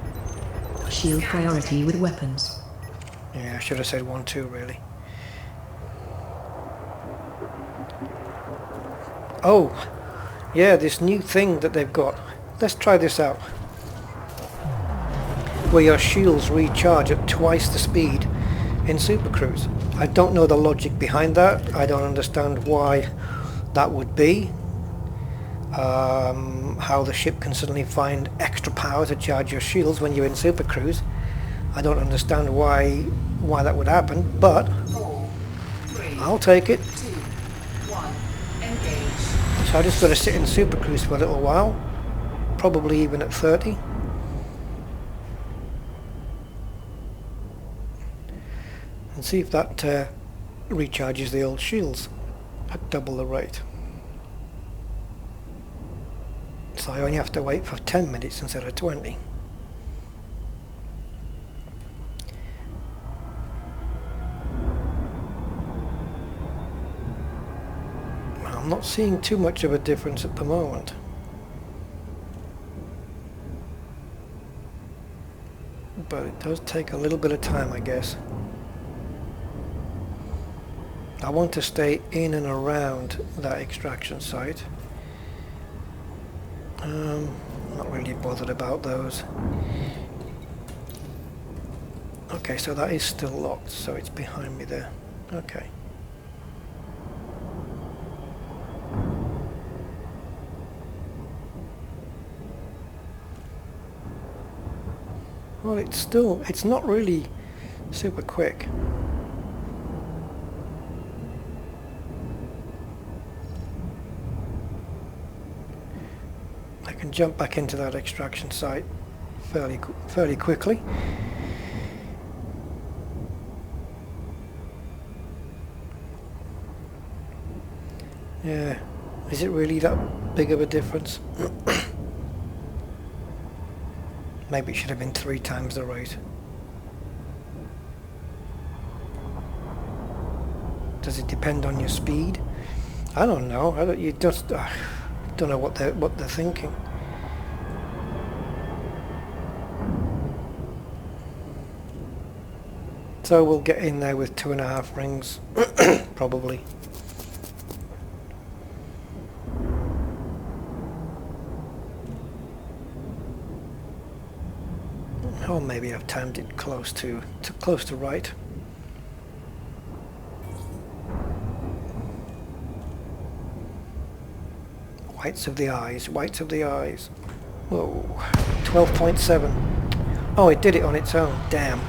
Shield priority with weapons. Yeah, I should have said 1-2 really. Oh, yeah, this new thing that they've got. Let's try this out. Where your shields recharge at twice the speed in Super Cruise. I don't know the logic behind that. I don't understand why that would be. How the ship can suddenly find extra power to charge your shields when you're in Super Cruise. I don't understand why that would happen, but 4, 3, I'll take it. 2, 1. Engage. So I just got to sit in Super Cruise for a little while, probably even at 30. And see if that recharges the old shields at double the rate. So I only have to wait for 10 minutes instead of 20. I'm not seeing too much of a difference at the moment. But it does take a little bit of time, I guess. I want to stay in and around that extraction site. Not really bothered about those. Okay, so that is still locked, so it's behind me there. Okay. Well, it's not really super quick. I can jump back into that extraction site fairly quickly. Yeah, is it really that big of a difference? Maybe it should have been 3 times the rate. Does it depend on your speed? I don't know. You just don't know what they're thinking. So we'll get in there with 2.5 rings, probably. Or maybe I've timed it close to right. Whites of the eyes, whites of the eyes. Whoa, 12.7. Oh, it did it on its own. Damn.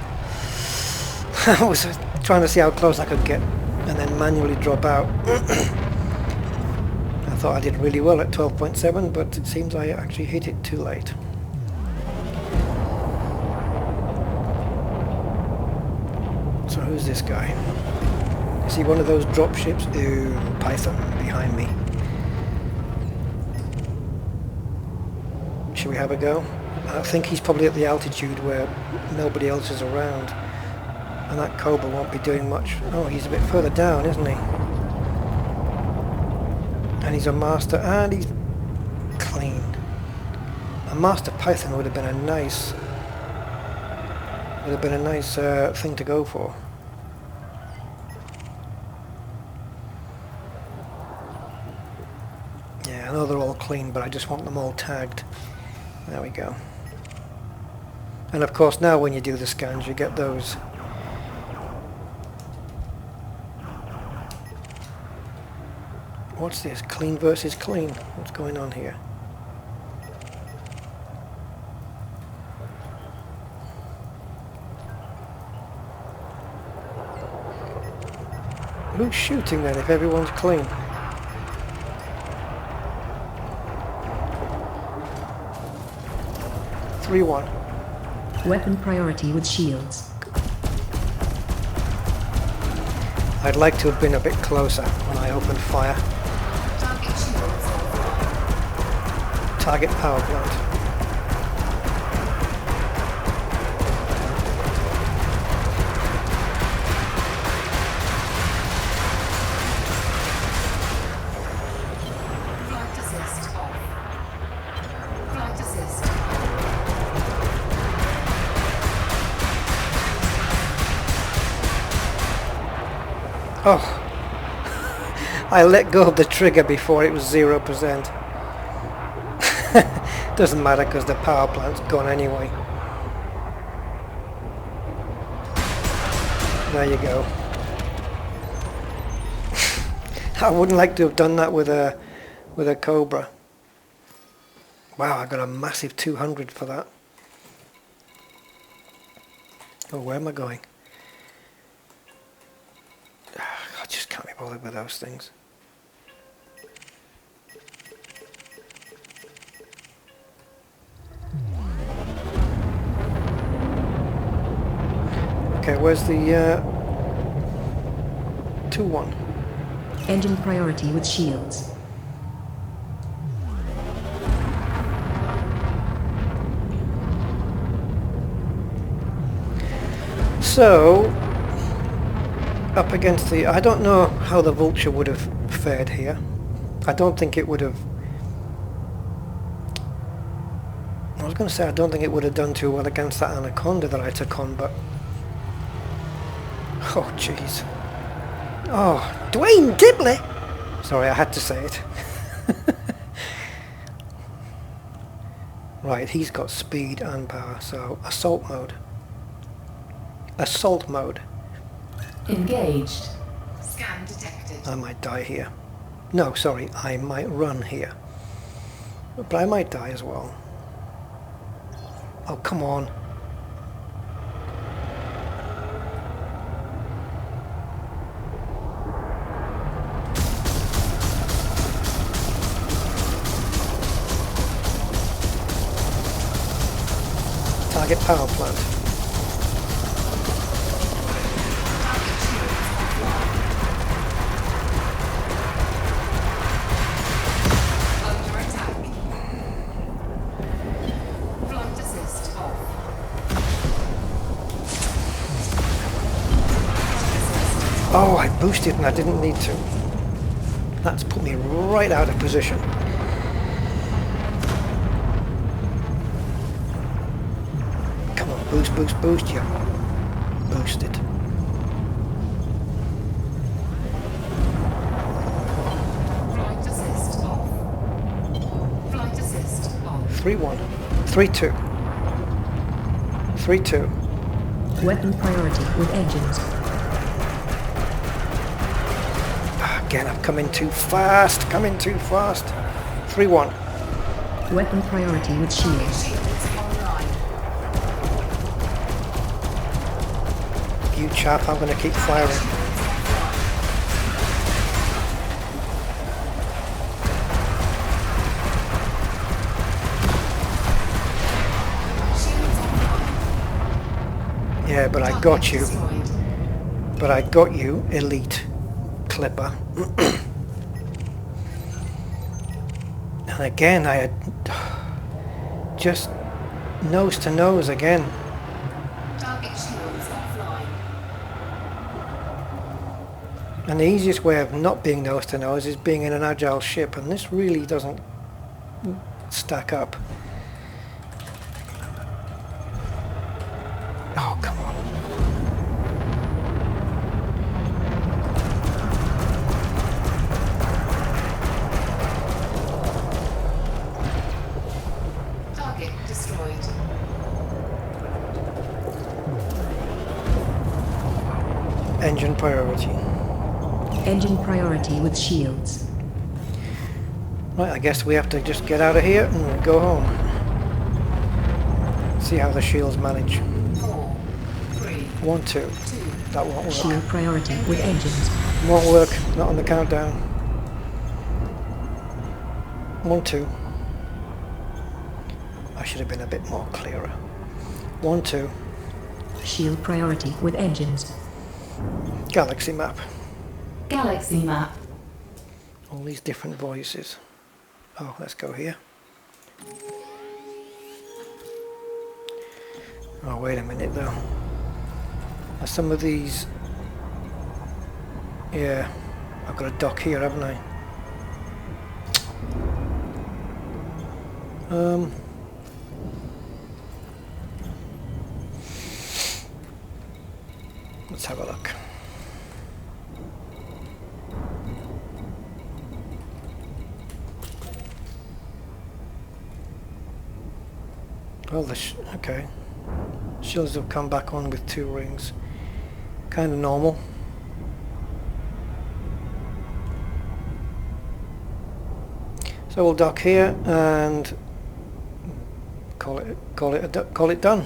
I was trying to see how close I could get and then manually drop out. I thought I did really well at 12.7, but it seems I actually hit it too late. So who's this guy? Is he one of those drop ships? Ooh, Python behind me. Should we have a go? I think he's probably at the altitude where nobody else is around. And that Cobra won't be doing much. Oh, he's a bit further down, isn't he? And he's a master, and he's clean. A master Python would have been a nice thing to go for. Yeah, I know they're all clean, but I just want them all tagged. There we go. And of course now when you do the scans you get those. What's this? Clean versus clean. What's going on here? Who's shooting then if everyone's clean? Three one. Weapon priority with shields. I'd like to have been a bit closer when I opened fire. Target shields offline. Target power plant. Flight assist off. Flight assist. Oh, I let go of the trigger before it was 0%. Doesn't matter because the power plant's gone anyway. There you go. I wouldn't like to have done that with a Cobra. Wow, I got a massive 200 for that. Oh, where am I going? I just can't be bothered with those things. Okay, where's the 2-1? Engine priority with shields. So, up against the... I don't know how the Vulture would have fared here. I don't think it would have... I was going to say I don't think it would have done too well against that Anaconda that I took on, but... Oh, jeez. Oh, Dwayne Dibley! Sorry, I had to say it. Right, he's got speed and power, so assault mode. Assault mode. Engaged. Scan detected. I might die here. No, sorry, I might run here. But I might die as well. Oh, come on. Target power plant. Under attack. Flight assist off. Oh, I boosted and I didn't need to. That's put me right out of position. Come on, boost, boost, boost, yeah. Boosted. Flight assist off. Flight assist off. 3-1. 3-2. 3-2. Weapon priority with engines. Again, I've come in too fast. Come in too fast. 3-1. Weapon priority with shields. Shields online. You chap, I'm going to keep firing. Shields online. Yeah, but I got you. Destroyed. But I got you, elite clipper. And again, I had just nose to nose again. Target shields offline. And the easiest way of not being nose to nose is being in an agile ship, and this really doesn't stack up. Oh, come on. Target destroyed. Engine priority. Engine priority with shields. Right, I guess we have to just get out of here and go home. See how the shields manage. 4, 3, 1, 2. 2. That won't work. Shield priority with engines. Won't work. Not on the countdown. 1, 2. I should have been a bit more clearer. 1, 2. Shield priority with engines. Galaxy map. Galaxy map. All these different voices. Oh, let's go here. Oh, wait a minute though. Are some of these... Yeah, I've got a dock here, haven't I? Let's have a look. Well, okay. Shields have come back on with 2 rings. Kind of normal. So we'll dock here and call it done.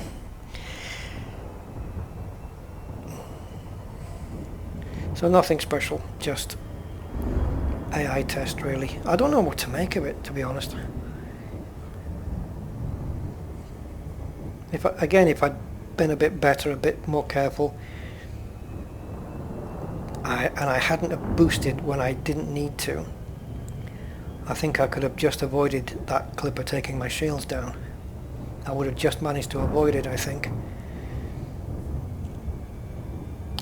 So nothing special, just AI test really. I don't know what to make of it, to be honest. If I'd been a bit better, a bit more careful, and I hadn't have boosted when I didn't need to, I think I could have just avoided that clipper taking my shields down. I would have just managed to avoid it, I think.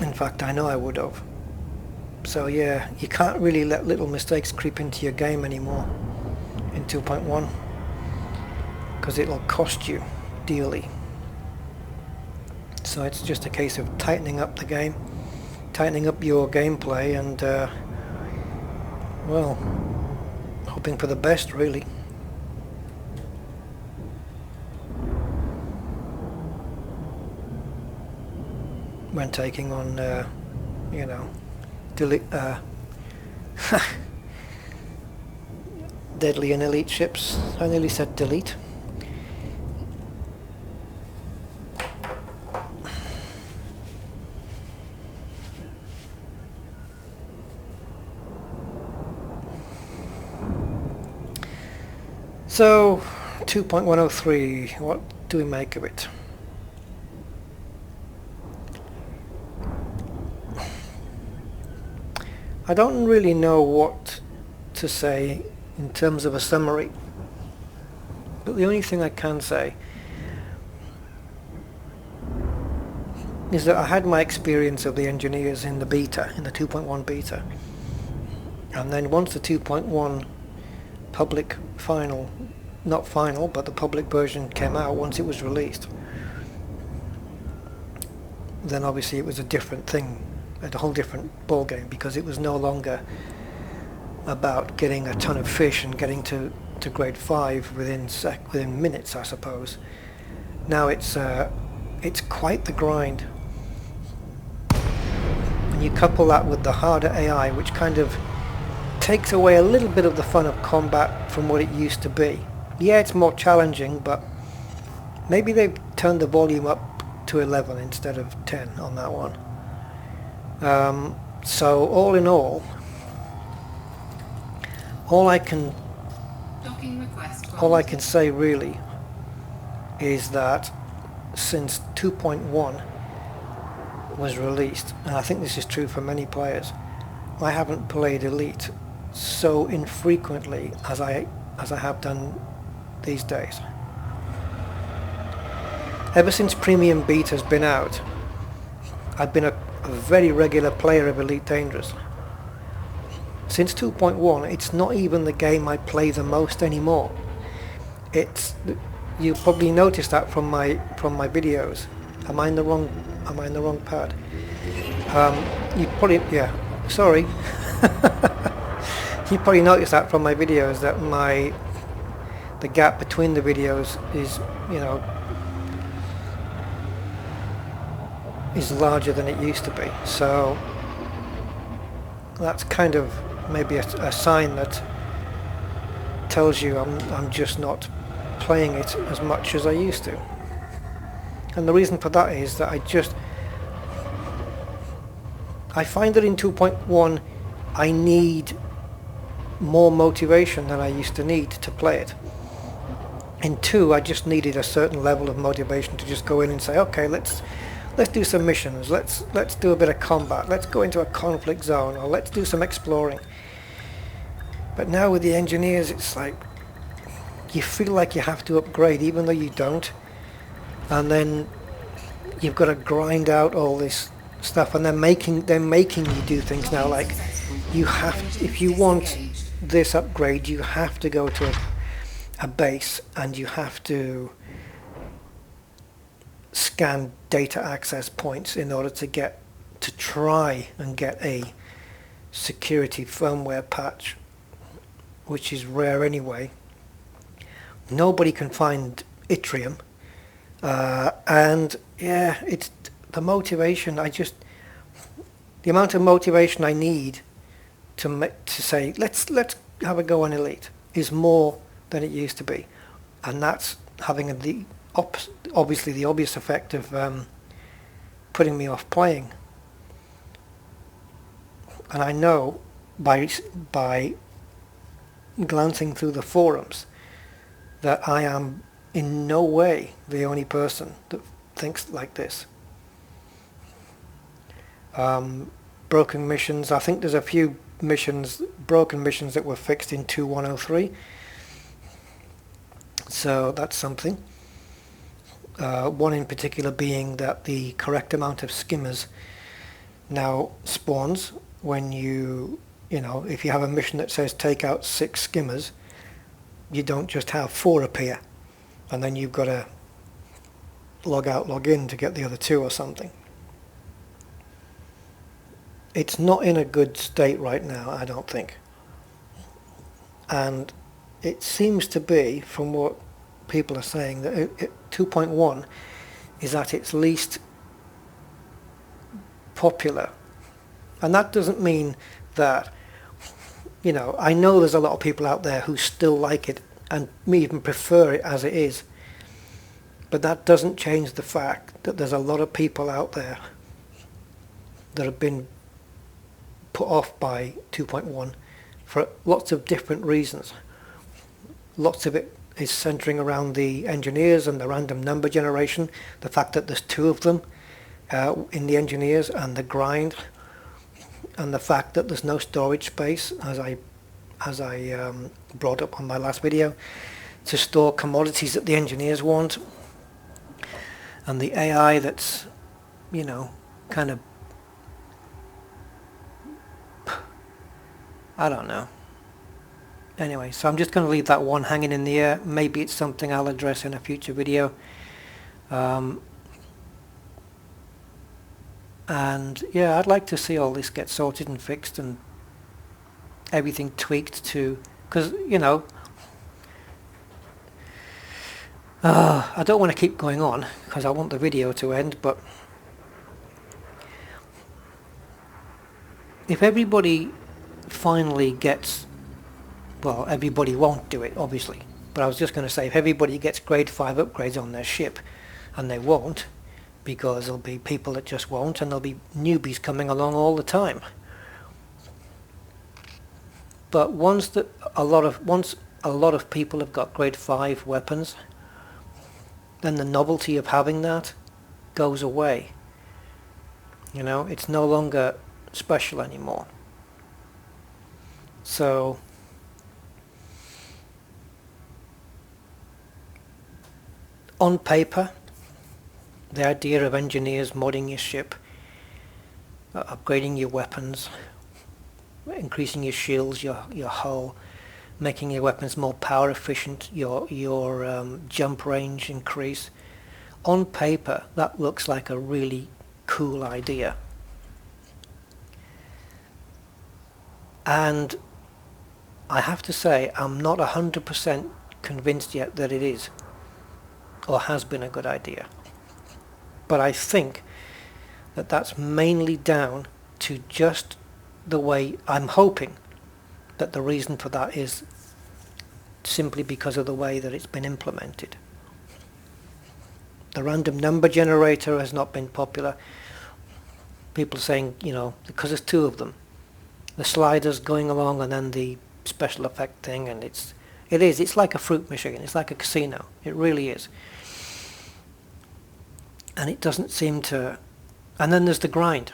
In fact, I know I would have. So yeah, you can't really let little mistakes creep into your game anymore in 2.1, because it'll cost you dearly. So it's just a case of tightening up the game, tightening up your gameplay, and well, hoping for the best really. When taking on, you know, deadly and elite ships. I nearly said delete. So, 2.103, what do we make of it? I don't really know what to say in terms of a summary, but the only thing I can say is that I had my experience of the engineers in the beta, in the 2.1 beta, and then once the 2.1 public final, not final, but the public version came out, once it was released, then obviously it was a different thing, a whole different ball game, because it was no longer about getting a ton of fish and getting to grade 5 within minutes, I suppose. Now it's quite the grind. And you couple that with the harder AI, which kind of takes away a little bit of the fun of combat from what it used to be. Yeah, it's more challenging, but maybe they've turned the volume up to 11 instead of 10 on that one. So all in all I can say really is that since 2.1 was released, and I think this is true for many players, I haven't played Elite so infrequently as I have done these days. Ever since Premium Beta's been out, I've been a very regular player of Elite Dangerous. Since 2.1, it's not even the game I play the most anymore. It's, you probably noticed that from my videos. Am I in the wrong pad? You probably, yeah, sorry. You probably noticed that from my videos that the gap between the videos is, you know, is larger than it used to be. So that's kind of maybe a sign that tells you I'm just not playing it as much as I used to. And the reason for that is that I find that in 2.1 I need more motivation than I used to need to play it. In 2 I just needed a certain level of motivation to just go in and say, okay, let's do some missions, let's do a bit of combat, let's go into a conflict zone, or let's do some exploring. But now with the engineers, it's like you feel like you have to upgrade even though you don't, and then you've got to grind out all this stuff, and they're making you do things now, like you have, if you want this upgrade, you have to go to a base and you have to scan data access points in order to try and get a security firmware patch, which is rare anyway. Nobody can find yttrium, and yeah, it's the motivation. The amount of motivation I need to say let's have a go on Elite is more than it used to be, and that's having obviously the obvious effect of putting me off playing. And I know by glancing through the forums that I am in no way the only person that thinks like this. Broken missions, I think there's a few broken missions that were fixed in 2.103, so that's something. One in particular being that the correct amount of skimmers now spawns when you know, if you have a mission that says take out 6 skimmers, you don't just have 4 appear, and then you've got to log out, log in to get the other 2 or something. It's not in a good state right now, I don't think. And it seems to be, from what people are saying, that 2.1 is at its least popular. And that doesn't mean that, you know, I know there's a lot of people out there who still like it and even prefer it as it is. But that doesn't change the fact that there's a lot of people out there that have been put off by 2.1 for lots of different reasons. Lots of it is centering around the engineers and the random number generation, the fact that there's 2 of them in the engineers, and the grind, and the fact that there's no storage space, as I brought up on my last video, to store commodities that the engineers want, and the AI that's, you know, kind of, I don't know. Anyway, so I'm just going to leave that one hanging in the air. Maybe it's something I'll address in a future video. And yeah, I'd like to see all this get sorted and fixed and everything tweaked to, because, you know, I don't want to keep going on because I want the video to end, but if everybody finally gets, well, everybody won't do it obviously, but I was just going to say, if everybody gets grade 5 upgrades on their ship, and they won't, because there'll be people that just won't, and there'll be newbies coming along all the time. But once a lot of people have got grade 5 weapons, then the novelty of having that goes away. You know, it's no longer special anymore. So on paper, The idea of engineers modding your ship, upgrading your weapons, increasing your shields, your hull, making your weapons more power efficient, your jump range increase. On paper, that looks like a really cool idea. And I have to say, I'm not 100% convinced yet that it is, or has been a good idea. But I think that that's mainly down to just the way, I'm hoping that the reason for that is simply because of the way that it's been implemented. The random number generator has not been popular. People saying, you know, because there's two of them. The sliders going along and then the special effect thing, and it's like a fruit machine. It's like a casino. It really is. And it doesn't seem to... And then there's the grind.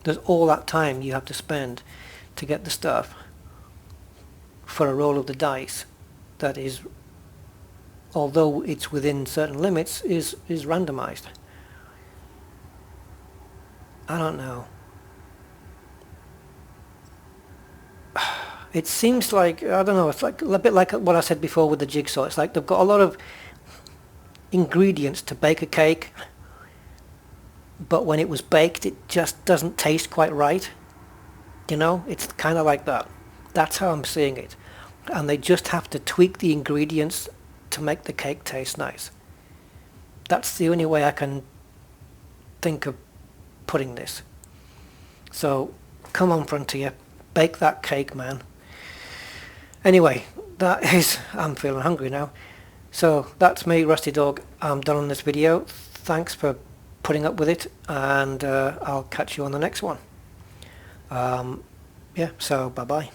There's all that time you have to spend to get the stuff for a roll of the dice that is, although it's within certain limits, is randomized. I don't know. It seems like, I don't know, it's like a bit like what I said before with the jigsaw. It's like they've got a lot of ingredients to bake a cake, but when it was baked it just doesn't taste quite right. You know, it's kind of like that. That's how I'm seeing it. And they just have to tweak the ingredients to make the cake taste nice. That's the only way I can think of putting this. So, come on, Frontier. Bake that cake, man. Anyway, that is... I'm feeling hungry now. So, that's me, Rusty Dog. I'm done on this video. Thanks for putting up with it, and I'll catch you on the next one. Yeah, so bye-bye.